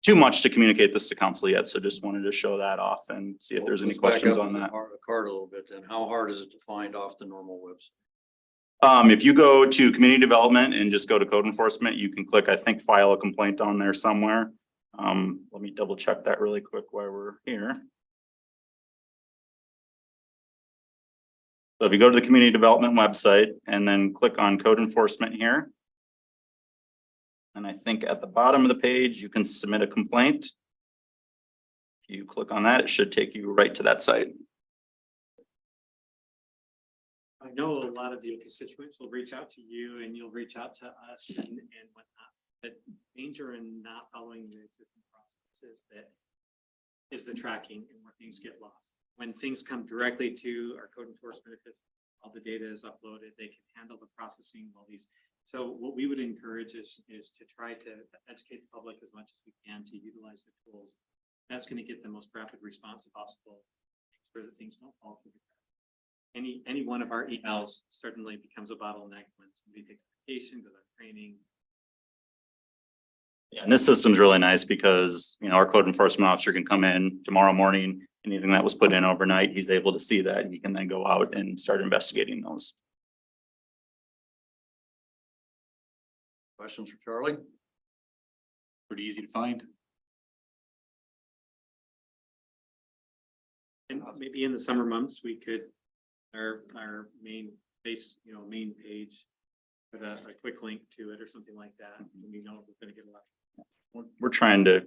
too much to communicate this to council yet. So just wanted to show that off and see if there's any Let's back questions up on that. the card a little bit then. How hard is it to find off the normal website? If you go to community development and just go to code enforcement, you can click, I think, file a complaint on there somewhere. Let me double check that really quick while we're here. So if you go to the community development website and then click on code enforcement here. And I think at the bottom of the page, you can submit a complaint. If you click on that, it should take you right to that site. I know a lot of your constituents will reach out to you and you'll reach out to us and whatnot. But danger in not following the existing processes that is the tracking and where things get lost. When things come directly to our code enforcement, if all the data is uploaded, they can handle the processing of all these. So what we would encourage is to try to educate the public as much as we can to utilize the tools. That's going to get the most rapid response possible. Make sure that things don't fall through the cracks. Any one of our emails certainly becomes a bottleneck when somebody takes vacation, goes on training. Yeah, and this system's really nice because, our code enforcement officer can come in tomorrow morning, anything that was put in overnight, he's able to see that. He can then go out and start investigating those. Questions for Charlie? Pretty easy to find. And maybe in the summer months, we could, our main base, main page, put a quick link to it or something like that. We know we're going to get a lot. We're trying to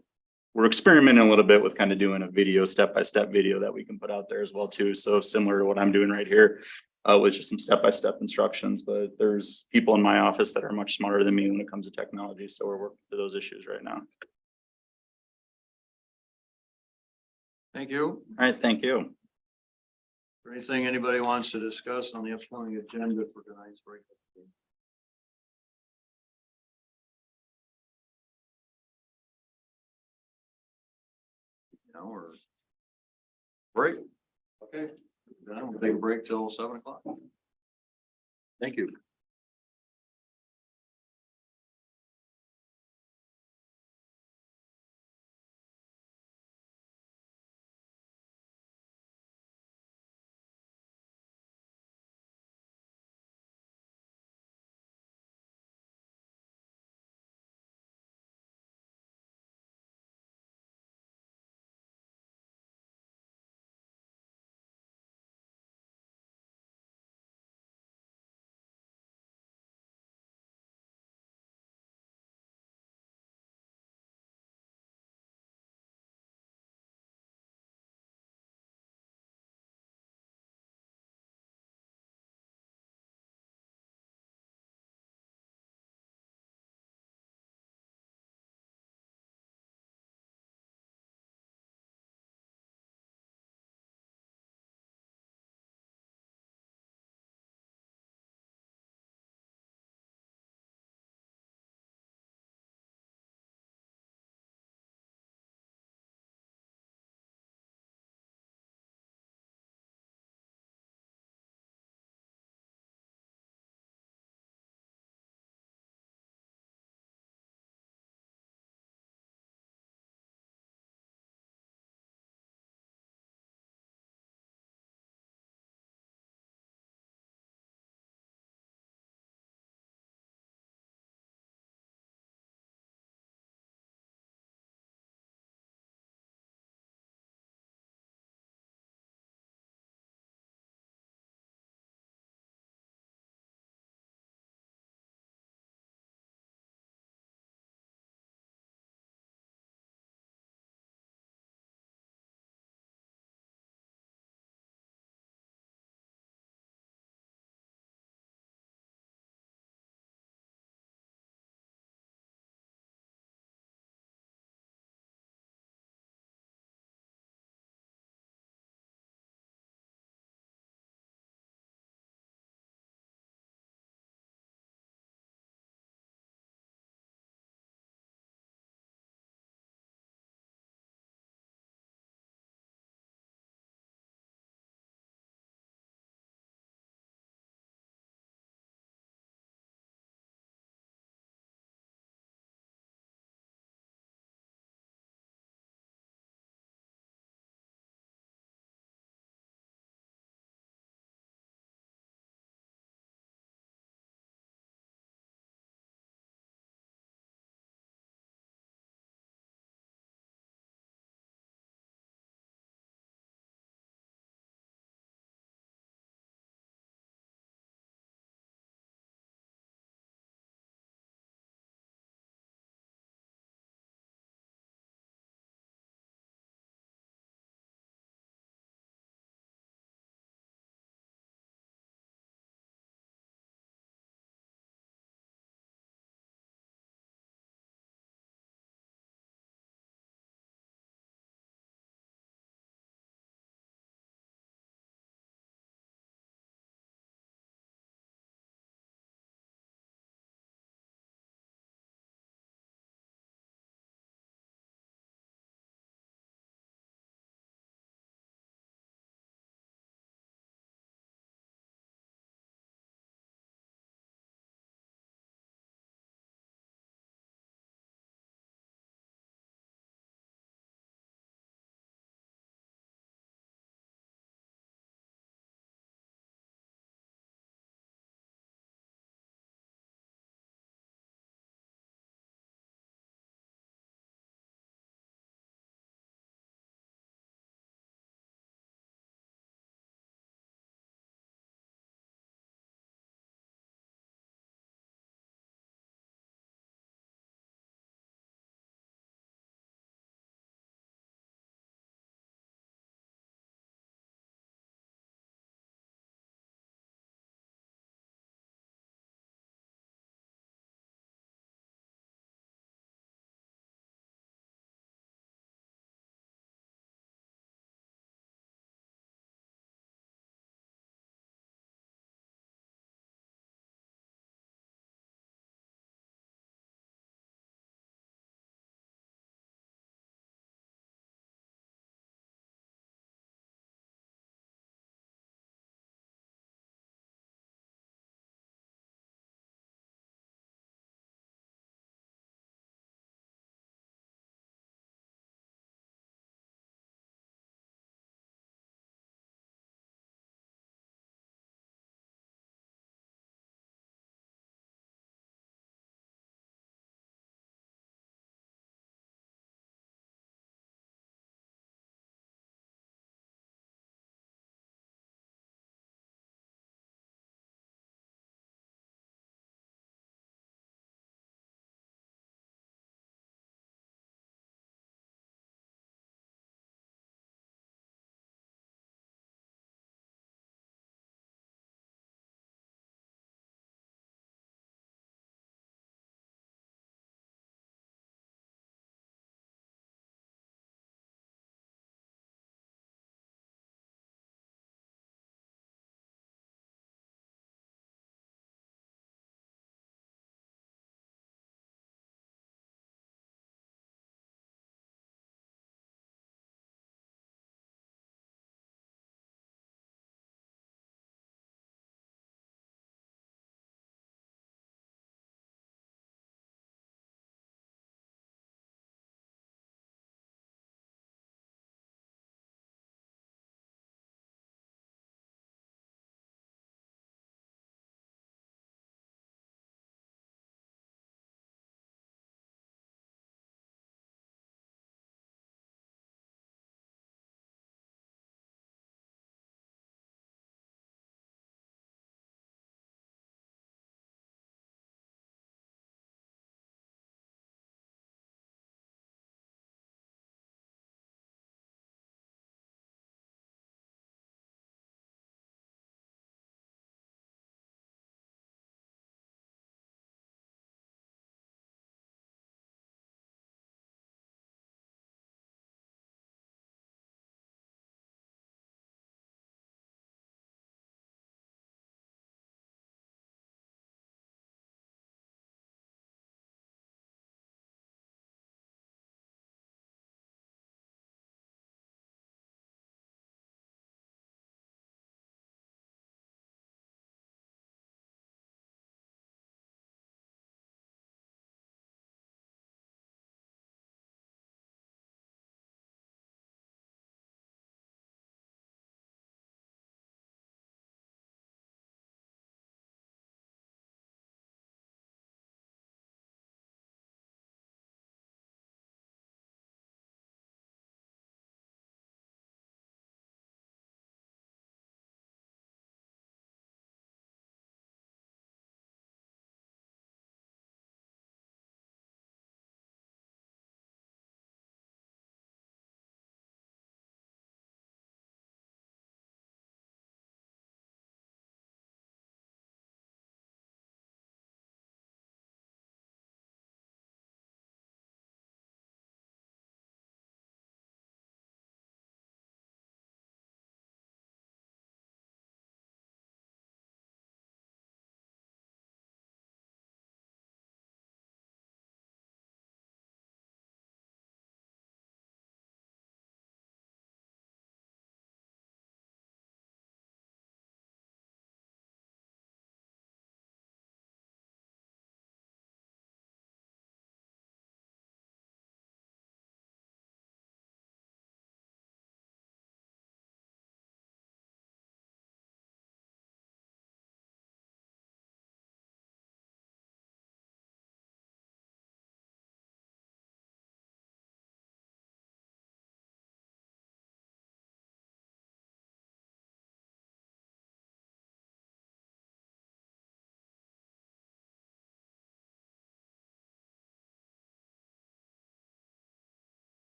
we're experimenting a little bit with kind of doing a video, step-by-step video that we can put out there as well too. So similar to what I'm doing right here, with just some step-by-step instructions, but there's people in my office that are much smarter than me when it comes to technology. So we're working through those issues right now. Thank you. All right, thank you. Is there anything anybody wants to discuss on the upcoming agenda for tonight's break? No, or break? Okay, then we'll take a break till 7 o'clock. Thank you.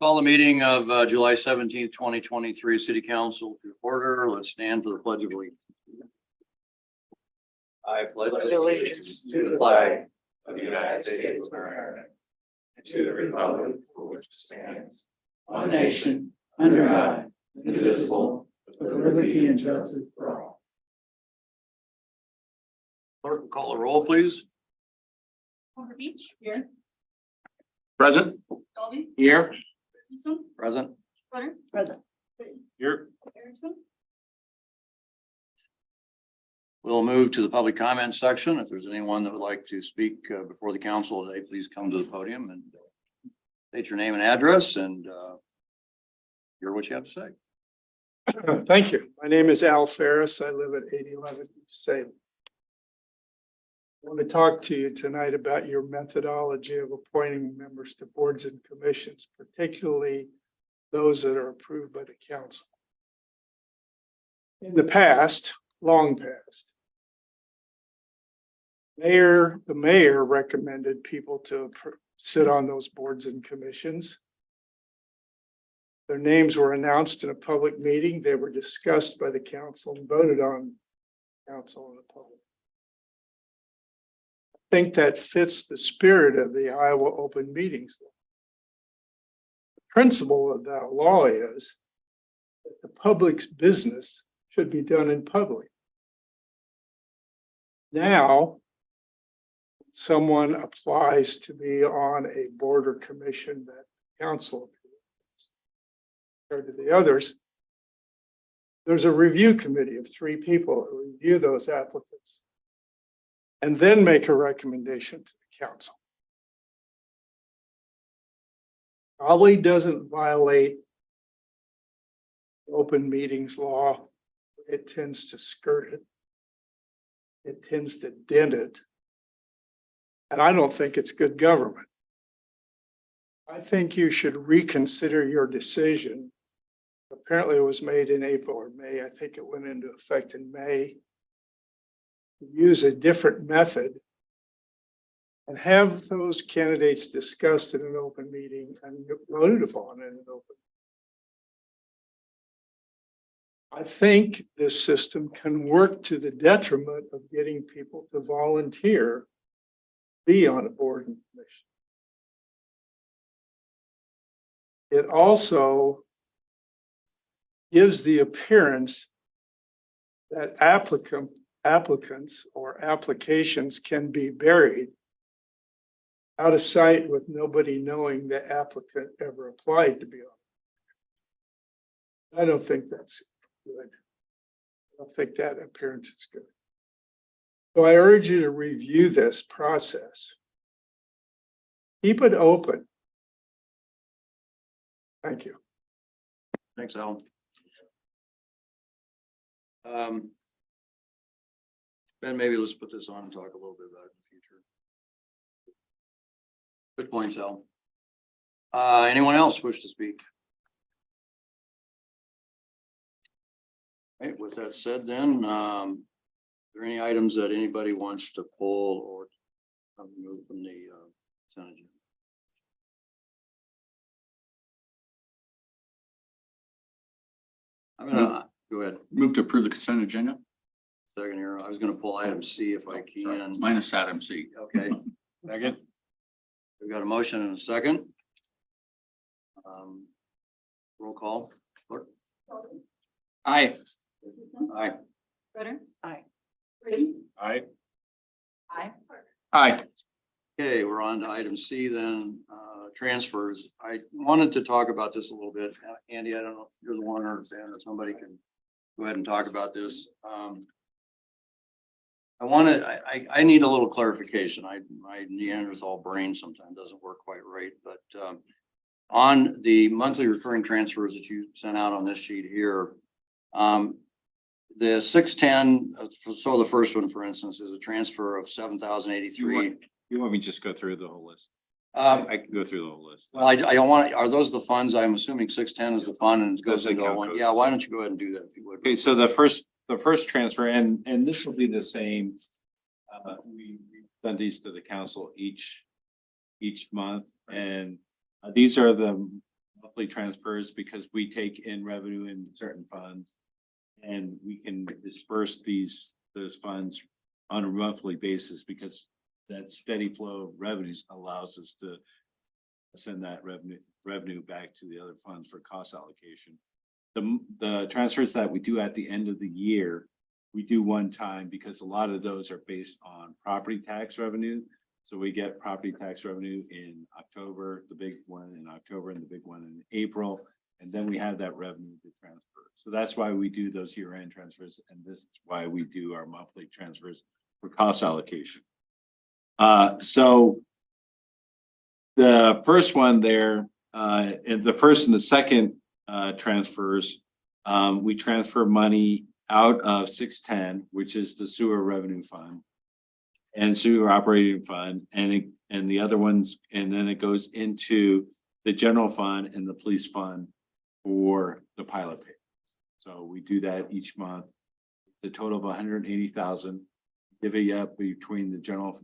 Call the meeting of July 17th, 2023 City Council to order. Let's stand for the Pledge of Allegiance. I pledge allegiance to the flag of the United States of America and to the republic for which it stands, one nation, under God, indivisible, with liberty and justice for all. Clerk, call the roll, please. Holder Beach. Here. Present? Dolby. Here. Henson. Present. Footer. Present. Here. Erickson. We'll move to the public comment section. If there's anyone that would like to speak before the council today, please come to the podium and state your name and address and hear what you have to say. Thank you. My name is Al Ferris. I live at 8011 East Salem. I want to talk to you tonight about your methodology of appointing members to boards and commissions, particularly those that are approved by the council. In the past, long past, the mayor recommended people to sit on those boards and commissions. Their names were announced in a public meeting. They were discussed by the council and voted on council and the public. I think that fits the spirit of the Iowa Open Meetings Law. The principle of that law is that the public's business should be done in public. Now, someone applies to be on a board or commission that council compared to the others, there's a review committee of 3 people who review those applicants and then make a recommendation to the council. Probably doesn't violate open meetings law. It tends to skirt it. It tends to dent it. And I don't think it's good government. I think you should reconsider your decision. Apparently it was made in April or May. I think it went into effect in May. Use a different method and have those candidates discussed in an open meeting and voted upon in an open. I think this system can work to the detriment of getting people to volunteer, be on a board and commission. It also gives the appearance that applicants or applications can be buried out of sight with nobody knowing the applicant ever applied to be on. I don't think that's good. I don't think that appearance is good. So I urge you to review this process. Keep it open. Thank you. Thanks, Alan. Ben, maybe let's put this on and talk a little bit about it in the future. Good points, Al. Anyone else wish to speak? Okay, with that said then, are there any items that anybody wants to pull or remove from the consent agenda? I'm gonna go ahead. Move to approve the consent agenda. Second here. I was gonna pull item C if I can. Minus item C. Okay. Second. We've got a motion and a second. Roll call. Clerk? Aye. Aye. Footer. Aye. Brady. Aye. Aye. Aye. Okay, we're on to item C then, transfers. I wanted to talk about this a little bit. Andy, I don't know if you're the one or Ben or somebody can go ahead and talk about this. I need a little clarification. My Neanderthal brain sometimes doesn't work quite right, but on the monthly recurring transfers that you sent out on this sheet here, the 610, so the first one, for instance, is a transfer of 7,083. You want me to just go through the whole list? Um, I can go through the whole list. Well, I don't want, are those the funds? I'm assuming 610 is the fund and it goes Those into account one. codes. Yeah, why don't you go ahead and do that if you would? Okay, so the first transfer, and this will be the same. We've done these to the council each month, and these are the monthly transfers because we take in revenue in certain funds. And we can disperse those funds on a monthly basis because that steady flow of revenues allows us to send that revenue back to the other funds for cost allocation. The transfers that we do at the end of the year, we do one time because a lot of those are based on property tax revenue. So we get property tax revenue in October, the big one in October and the big one in April. And then we have that revenue to transfer. So that's why we do those year-end transfers. And this is why we do our monthly transfers for cost allocation. So the first one there, and the first and the second transfers, we transfer money out of 610, which is the sewer revenue fund and sewer operating fund, and the other ones, and then it goes into the general fund and the police fund for the pilot pay. So we do that each month. The total of 180,000, divvy up between the general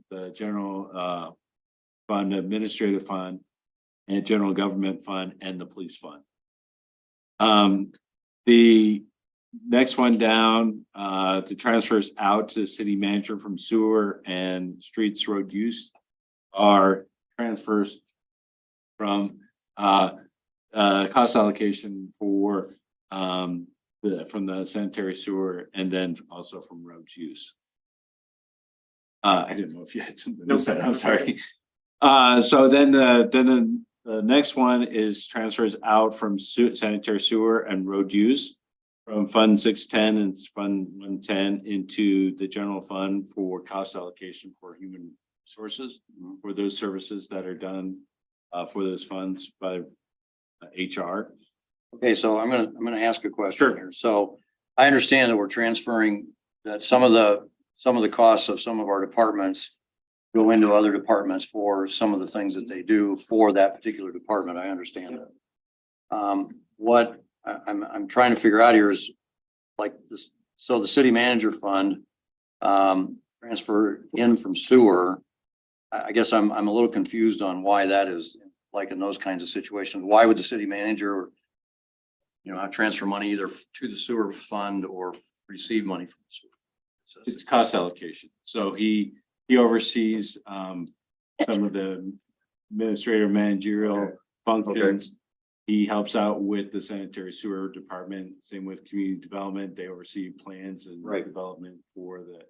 fund, administrative fund, and general government fund and the police fund. The next one down, the transfers out to the city manager from sewer and streets road use are transfers from cost allocation for from the sanitary sewer and then also from roads use. I didn't know if you had something to say. I'm sorry. So then the next one is transfers out from sanitary sewer and road use from Fund 610 and Fund 110 into the general fund for cost allocation for human sources for those services that are done for those funds by HR. Okay, so I'm gonna ask a question Sure. here. So I understand that we're transferring that some of the costs of some of our departments go into other departments for some of the things that they do for that particular department. I understand that. What I'm trying to figure out here is like this, so the city manager fund transfer in from sewer. I guess I'm a little confused on why that is, like in those kinds of situations. Why would the city manager, transfer money either to the sewer fund or receive money from the sewer? It's cost allocation. So he oversees some of the administrative managerial functions. He helps out with the sanitary sewer department, same with community development. They oversee plans and Right. development for the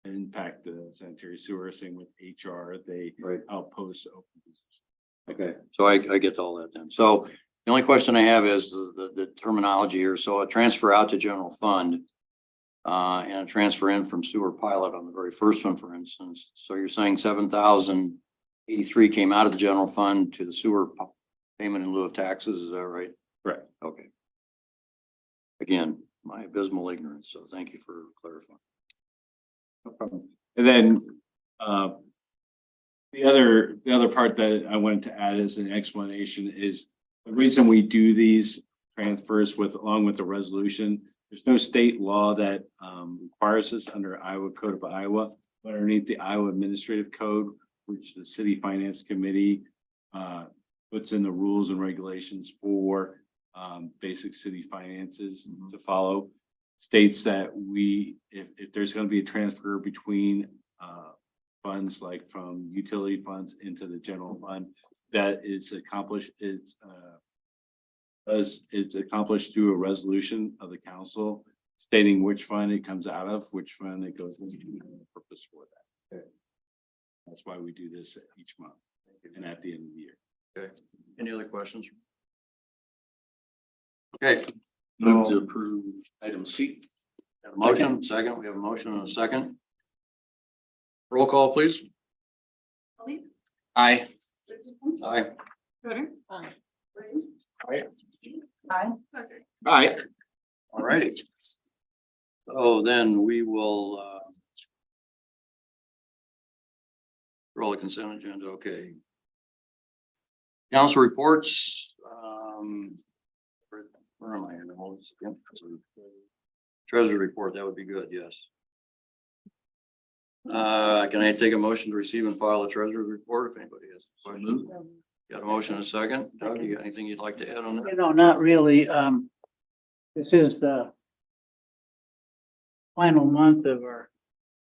impact the sanitary sewer, same with HR. They Right. outpost open positions. Okay, so I get all that then. So the only question I have is the terminology here. So a transfer out to general fund and a transfer in from sewer pilot on the very first one, for instance. So you're saying 7,083 came out of the general fund to the sewer payment in lieu of taxes, is that right? Correct. Okay. Again, my abysmal ignorance, so thank you for clarifying. No problem. And then the other part that I wanted to add as an explanation is the reason we do these transfers along with the resolution. There's no state law that requires this under Iowa Code of Iowa, but underneath the Iowa Administrative Code, which the City Finance Committee puts in the rules and regulations for basic city finances to follow, states that if there's going to be a transfer between funds like from utility funds into the general fund, that it's accomplished through a resolution of the council stating which fund it comes out of, which fund it goes into, and the purpose for that. Okay. That's why we do this each month and at the end of the year. Okay, any other questions? Okay, Move to approve item C. have a motion, second, we have a motion and a second. Roll call, please. Colby, Aye. Richardson, Aye. Crowder. Aye. Williams. Aye. Aye. Parker. Aye. All right. So then we will roll the consent agenda, okay. Council reports, where am I here? Hold on a second. Treasury report, that would be good, yes. Can I take a motion to receive and file a treasury report if anybody has a question? Got a motion and a second. Doug, you got anything you'd like to add on that? You know, not really. This is the final month of our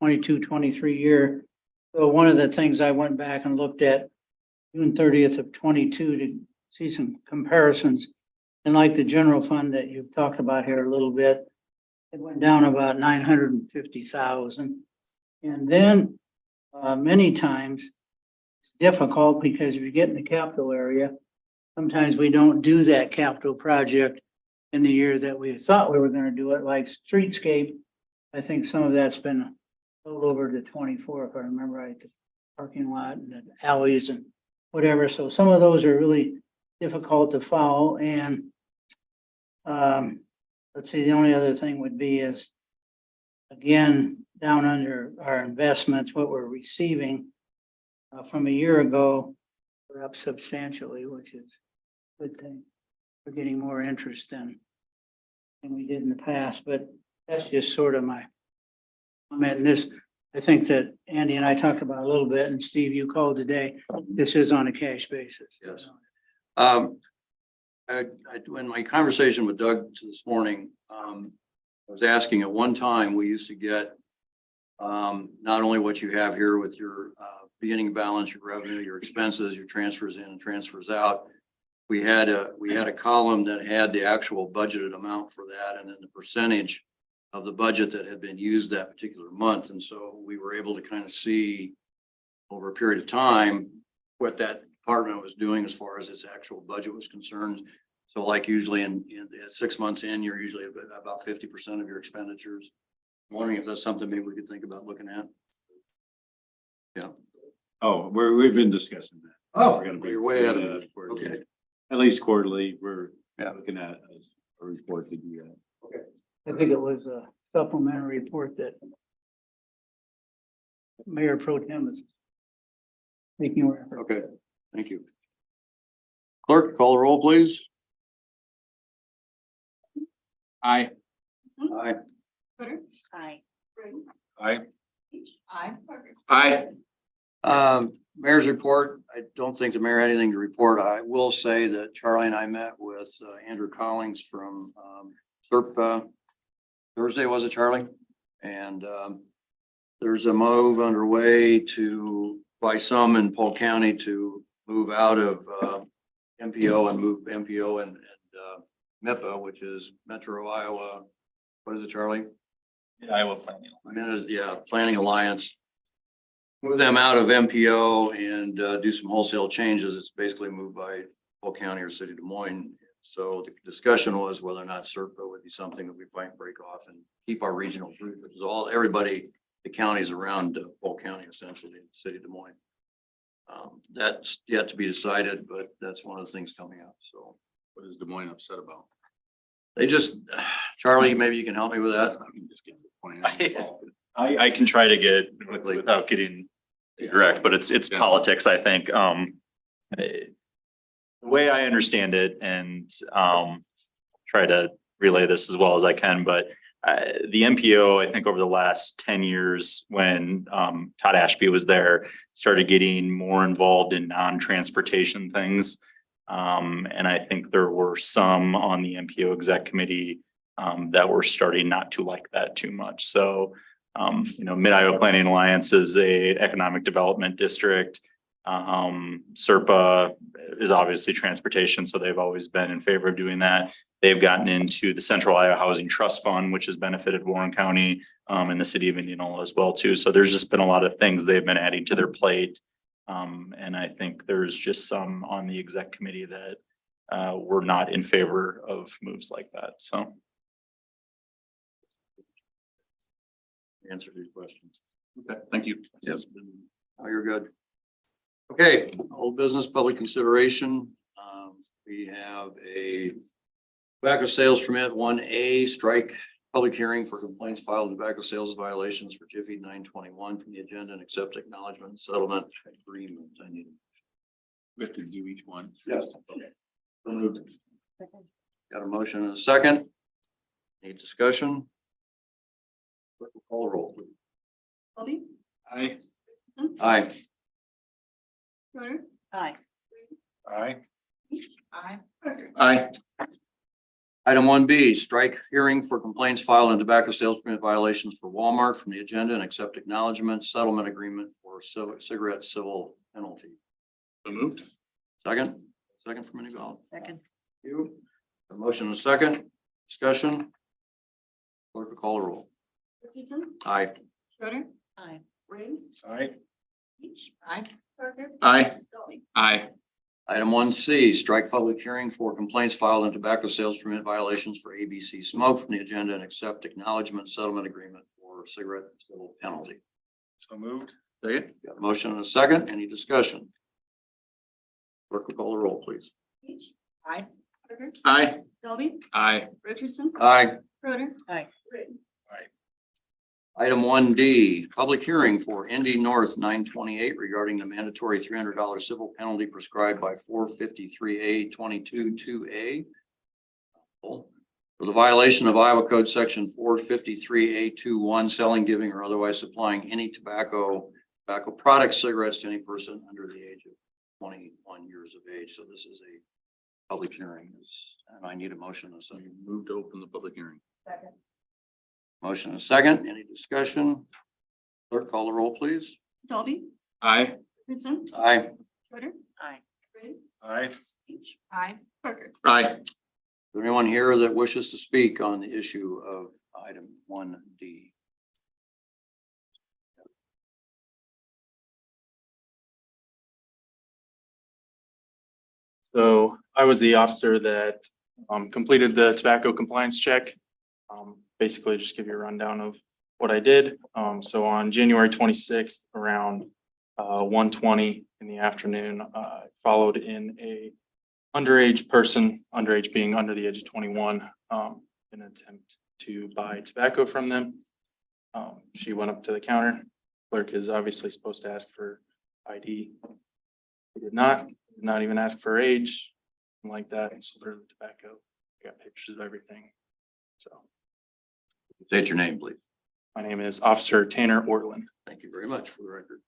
22-23 year. So one of the things I went back and looked at June 30th of 22 to see some comparisons. And like the general fund that you've talked about here a little bit, it went down about 950,000. And then many times it's difficult because if you get in the capital area, sometimes we don't do that capital project in the year that we thought we were gonna do it, like streetscape. I think some of that's been rolled over to 24, if I remember right, the parking lot and the alleys and whatever. So some of those are really difficult to follow. And let's see, the only other thing would be is, again, down under our investments, what we're receiving from a year ago, we're up substantially, which is a good thing. We're getting more interest than we did in the past, but that's just sort of my comment. And this, I think that Andy and I talked about a little bit, and Steve, you called today. This is on a cash basis. Yes. In my conversation with Doug this morning, I was asking at one time, we used to get not only what you have here with your beginning balance, your revenue, your expenses, your transfers in and transfers out. We had a column that had the actual budgeted amount for that and then the percentage of the budget that had been used that particular month. And so we were able to kind of see over a period of time what that department was doing as far as its actual budget was concerned. So like usually in 6 months in, you're usually about 50% of your expenditures. I'm wondering if that's something maybe we could think about looking at. Yeah. Oh, we've been discussing that. Oh, We're gonna be- you're way ahead of we're me. gonna- Okay. At least quarterly, we're Yeah. looking at a report to do that. I think it was a supplementary report that Mayor Pro Tem is making reference. Okay, thank you. Clerk, call the roll, please. Aye. Aye. Twitter. Aye. Brady. Aye. Peach. Aye. Parker. Aye. Mayor's report, I don't think the mayor had anything to report. I will say that Charlie and I met with Andrew Collins from SERP Thursday, was it, Charlie? And there's a move underway by some in Polk County to move out of MPO and move MPO and MIPA, which is Metro Iowa. What is it, Charlie? Iowa Planning. Planning Alliance. Move them out of MPO and do some wholesale changes. It's basically moved by Polk County or City of Des Moines. So the discussion was whether or not SERPA would be something that we might break off and keep our regional group, which is everybody, the counties around Polk County, essentially, City of Des Moines. That's yet to be decided, but that's one of the things coming up. So What is Des Moines upset about? they just, Charlie, maybe you can help me with that. I can just get to the point. I can try to get Quickly. without getting direct, but it's Yeah. politics, I think. The way I understand it and try to relay this as well as I can, but the MPO, I think over the last 10 years, when Todd Ashby was there, started getting more involved in non-transportation things. And I think there were some on the MPO exec committee that were starting not to like that too much. So Mid-Iowa Planning Alliance is a economic development district. SERPA is obviously transportation, so they've always been in favor of doing that. They've gotten into the Central Iowa Housing Trust Fund, which has benefited Warren County and the city of Indianola as well too. So there's just been a lot of things they've been adding to their plate. And I think there's just some on the exec committee that were not in favor of moves like that. So. Answer these questions. Okay, thank you. Yes. Oh, you're good. Okay, old business, public consideration. We have a tobacco sales permit 1A strike public hearing for complaints filed tobacco sales violations for Jiffy 921 from the agenda and accept acknowledgement and settlement agreement. I need. We have to do each one. Yes. Okay. So moved. Got a motion and a second. Any discussion? Clerk will call the roll, please. Bobby. Aye. Aye. Twitter. Aye. Aye. Aye. Parker. Aye. Item 1B, strike hearing for complaints filed and tobacco sales permit violations for Walmart from the agenda and accept acknowledgement settlement agreement for cigarette civil penalty. So moved. Second from anybody? Second. You. A motion and a second. Discussion. Clerk will call the roll. Richardson. Aye. Schroeder. Aye. Reed. Aye. Peach. Aye. Parker. Aye. Dolly. Aye. Item 1C, strike public hearing for complaints filed and tobacco sales permit violations for ABC Smoke from the agenda and accept acknowledgement settlement agreement for cigarette civil penalty. So moved. Second. Got a motion and a second. Any discussion? Clerk will call the roll, please. Peach. Aye. Parker. Aye. Dolly. Aye. Richardson. Aye. Schroeder. Aye. Reed. Item 1D, public hearing for Indy North 928 regarding the mandatory $300 civil penalty prescribed by 453A 22-2A. For the violation of Iowa Code Section 453A21, selling, giving, or otherwise supplying any tobacco products, cigarettes to any person under the age of 21 years of age. So this is a public hearing, and I need a motion. So you Move to open the public hearing. Second. motion and a second. Any discussion? Clerk, call the roll, please. Dolly. Aye. Richardson. Aye. Schroeder. Aye. Reed. Aye. Peach. Aye. Parker. Aye. Is there anyone here that wishes to speak on the issue of item 1D? So I was the officer that completed the tobacco compliance check. Basically, just give you a rundown of what I did. So on January 26th, around 1:20 in the afternoon, I followed in a underage person, underage being under the age of 21, in an attempt to buy tobacco from them. She went up to the counter. Clerk is obviously supposed to ask for ID. He did not even ask for age, something like that, and sold her the tobacco. Got pictures of everything. So State your name, please. my name is Officer Tanner Ortland. Thank you very much for the record.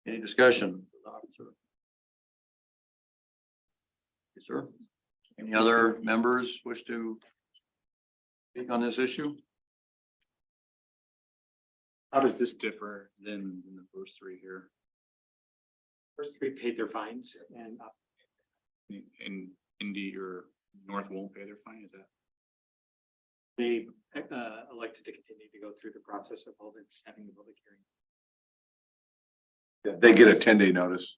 Any discussion, officer? Yes, sir. Any other members wish to speak on this issue? How does this differ than the first three here? First three paid their fines and In Indy or North won't pay their fine, is that? they elected to continue to go through the process of having the public hearing. They get a 10-day notice.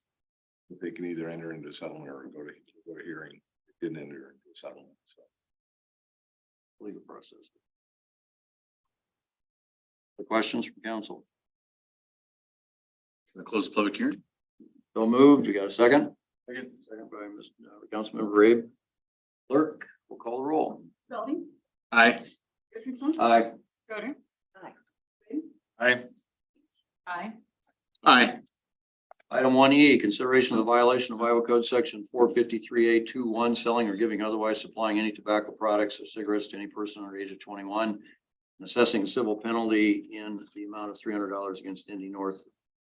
They can either enter into settlement or go to hearing. They didn't enter into a settlement, so. Legal process. The questions from council? Close the public hearing? So moved. You got a second? Second. Second by Councilmember Rabe. Clerk, we'll call the roll. Dolly. Aye. Richardson. Aye. Schroeder. Aye. Reed. Aye. Aye. Aye. Item 1E, consideration of the violation of Iowa Code Section 453A21, selling or giving otherwise supplying any tobacco products or cigarettes to any person under the age of 21, and assessing a civil penalty in the amount of $300 against Indy North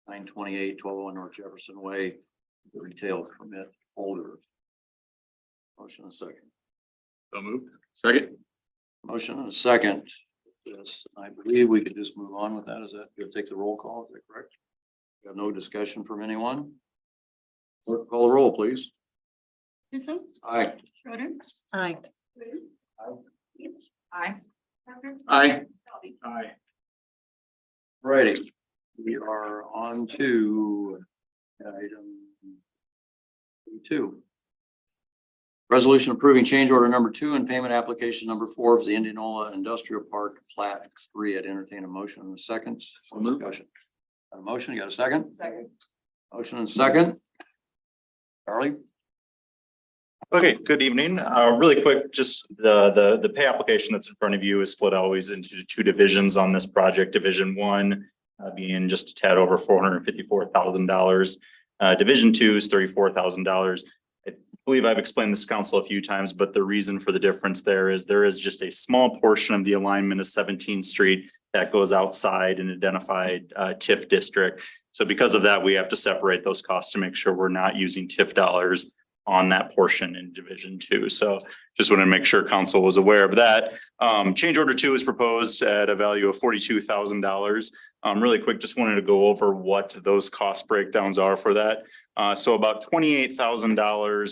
928 1201 North Jefferson Way, the retail permit holder. Motion and a second. So moved. Second. Motion and a second. Yes, I believe we could just move on with that. Is that, you'll take the roll call, is that correct? We have no discussion from anyone? Clerk, call the roll, please. Richardson. Aye. Schroeder. Aye. Reed. Peach. Aye. Parker. Aye. Dolly. Aye. Righty, we are on to item 2. Resolution approving change order number 2 and payment application number 4 for the Indianola Industrial Park Plat 3. I'd entertain a motion in a second. So moved. Discussion. Got a motion, you got a second? Second. Motion and second. Charlie? Okay, good evening. Really quick, just the pay application that's in front of you is split always into 2 divisions on this project. Division 1 being just a tad over $454,000. Division 2 is $34,000. I believe I've explained this to council a few times, but the reason for the difference there is just a small portion of the alignment of 17th Street that goes outside an identified TIF district. So because of that, we have to separate those costs to make sure we're not using TIF dollars on that portion in Division 2. So just want to make sure council was aware of that. Change order 2 is proposed at a value of $42,000. Really quick, just wanted to go over what those cost breakdowns are for that. So about $28,000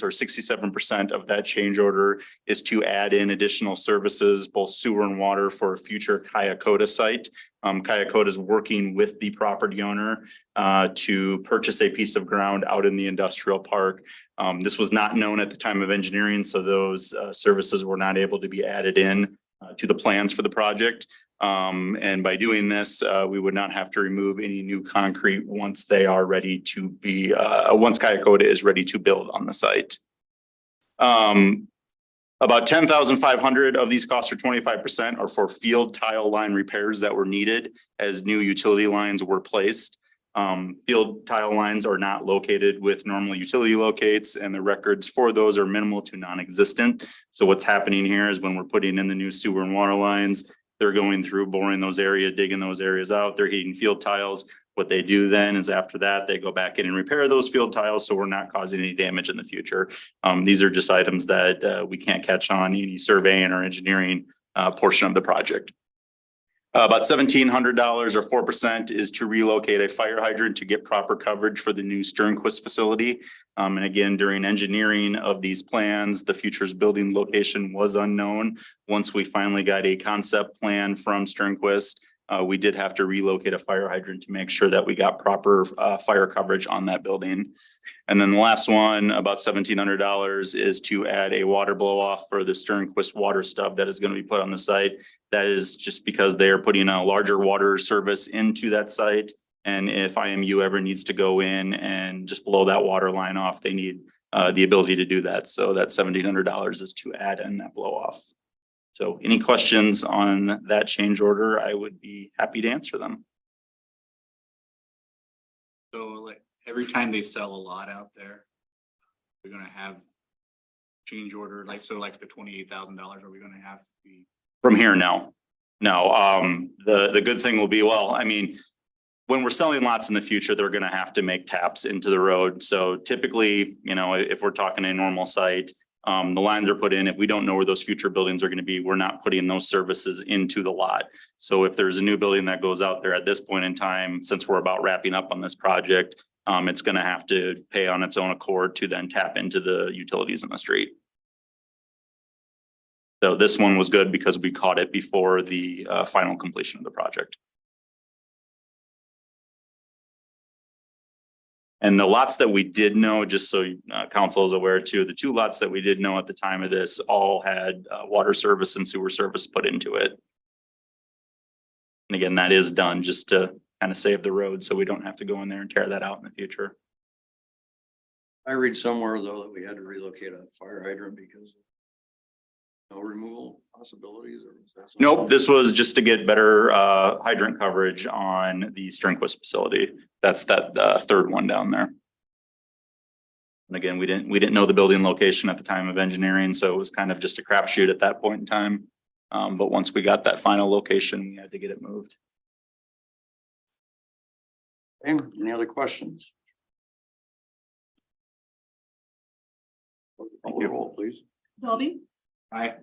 or 67% of that change order is to add in additional services, both sewer and water for a future Kayakota site. Kayakota is working with the property owner to purchase a piece of ground out in the industrial park. This was not known at the time of engineering, so those services were not able to be added in to the plans for the project. And by doing this, we would not have to remove any new concrete once they are ready to be, once Kayakota is ready to build on the site. About 10,500 of these costs, or 25%, are for field tile line repairs that were needed as new utility lines were placed. Field tile lines are not located with normal utility locates, and the records for those are minimal to non-existent. So what's happening here is when we're putting in the new sewer and water lines, they're going through, boring those areas, digging those areas out. They're heating field tiles. What they do then is after that, they go back in and repair those field tiles, so we're not causing any damage in the future. These are just items that we can't catch on any surveying or engineering portion of the project. About $1,700 or 4% is to relocate a fire hydrant to get proper coverage for the new Sternquist facility. And again, during engineering of these plans, the future's building location was unknown. Once we finally got a concept plan from Sternquist, we did have to relocate a fire hydrant to make sure that we got proper fire coverage on that building. And then the last one, about $1,700, is to add a water blow off for the Sternquist water stub that is going to be put on the site. That is just because they are putting a larger water service into that site. And if IMU ever needs to go in and just blow that water line off, they need the ability to do that. So that $1,700 is to add in that blow off. So any questions on that change order, I would be happy to answer them. So like every time they sell a lot out there, we're gonna have change order, like, so like the $28,000, are we gonna have to be? From here, no. The good thing will be, well, I mean, when we're selling lots in the future, they're gonna have to make taps into the road. So typically, you know, if we're talking a normal site, the lines are put in. If we don't know where those future buildings are going to be, we're not putting those services into the lot. So if there's a new building that goes out there at this point in time, since we're about wrapping up on this project, it's going to have to pay on its own accord to then tap into the utilities in the street. So this one was good because we caught it before the final completion of the project. And the lots that we did know, just so council is aware too, the 2 lots that we did know at the time of this all had water service and sewer service put into it. And again, that is done just to kind of save the road, so we don't have to go in there and tear that out in the future. I read somewhere though that we had to relocate a fire hydrant because of no removal possibilities, or was that something? Nope, this was just to get better hydrant coverage on the Sternquist facility. That's that third one down there. And again, we didn't know the building location at the time of engineering, so it was kind of just a crapshoot at that point in time. But once we got that final location, we had to get it moved. Okay, any other questions? Call the roll, please. Dolby. Aye.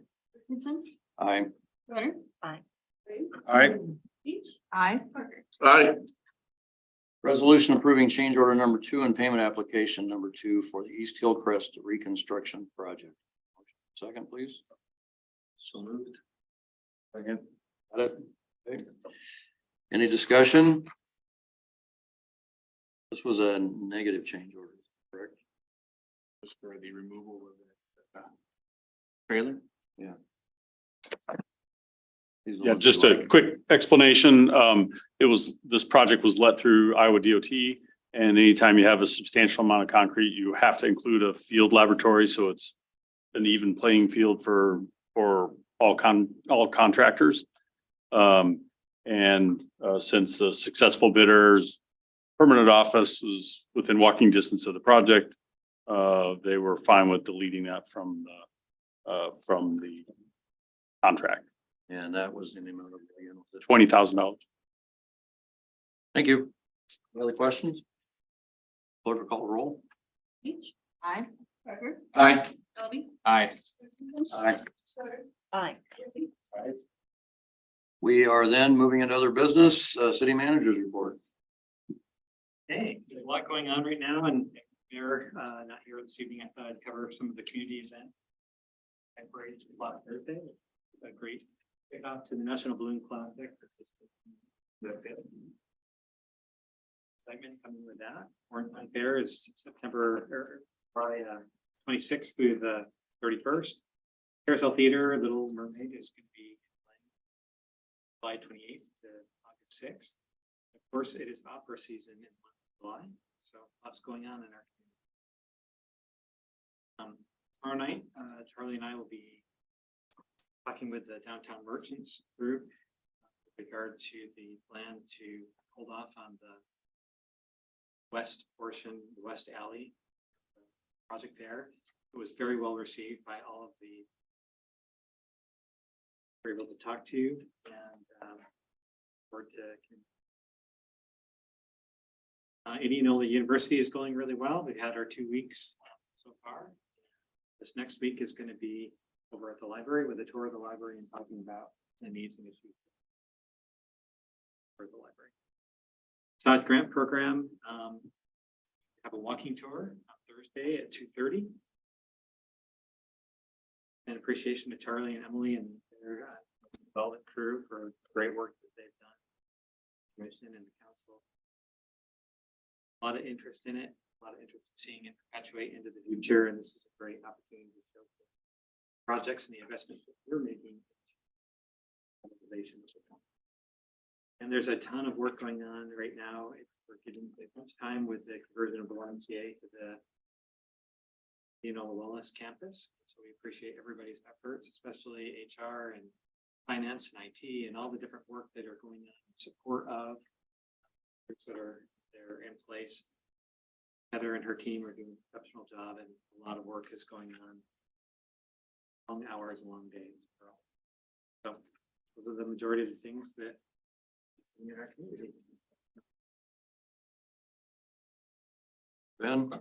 Richardson. Aye. Gunner. Aye. Reed. Aye. Peach. Aye. Parker. Aye. Resolution approving change order number 2 and payment application number 2 for the East Hillcrest reconstruction project. Second, please. So moved. Second. Got it? Okay. Any discussion? This was a negative change order, correct? Just for the removal of the trailer? Yeah. These are the Yeah, ones just who a quick explanation. This project was let through Iowa DOT. And anytime you have a substantial amount of concrete, you have to include a field laboratory. So it's an even playing field for all contractors. Since the successful bidder's permanent office was within walking distance of the project, they were fine with deleting that from the contract. And that was in the amount of $20,000. Thank you. Any other questions? Clerk will call the roll. Peach. Aye. Parker. Aye. Melby. Aye. Aye. Stoddard. Aye. We are then moving into other business, city managers report. Hey, there's a lot going on right now and they're not here this evening. I thought I'd cover some of the community event. At Braves last Thursday, a great kickoff to the National Balloon Classic. Excitement coming with that. Orange County Fair is September, probably 26th through the 31st. Carousel Theater, Little Mermaid is going to be July 28th to August 6th. Of course, it is opera season in the month of July, so lots going on in our community. Tomorrow night, Charlie and I will be talking with the Downtown Merchants Group with regard to the plan to hold off on the west portion, the west alley project there. It was very well received by all of the we're able to talk to and forward to Indianola University is going really well. We've had our 2 weeks so far. This next week is going to be over at the library with a tour of the library and talking about the needs and issues for the library. Todd Grant Program, have a walking tour on Thursday at 2:30. And appreciation to Charlie and Emily and their development crew for great work that they've done. Commission and the council. A lot of interest in it, a lot of interest in seeing it perpetuate into the future, and this is a great opportunity to show the projects and the investments that we're making. And there's a ton of work going on right now. We're getting much time with the conversion of the YMCA to the Wellness campus. So we appreciate everybody's efforts, especially HR and finance and IT and all the different work that are going on in support of that are there in place. Heather and her team are doing an exceptional job, and a lot of work is going on. Long hours, long days. So those are the majority of the things that in our community. Ben?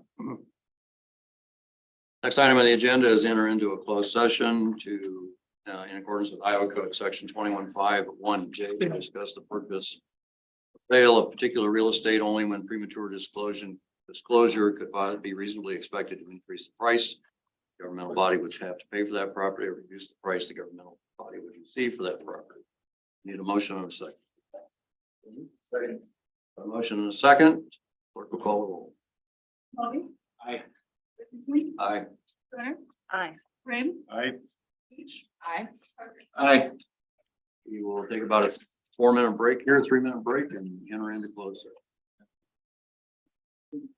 Next item on the agenda is enter into a closed session to, in accordance with Iowa Code Section 21.5.1J, to discuss the purpose of sale of particular real estate only when premature disclosure could be reasonably expected to increase the price. Governmental body would have to pay for that property or reduce the price the governmental body would receive for that property. Need a motion and a second. Second. A motion and a second. Clerk will call the roll. Melby. Aye. Dickinson. Aye. Stoddard. Aye. Rim. Aye. Peach. Aye. Parker. Aye. We will take about a 4-minute break here, 3-minute break, and enter into closed session.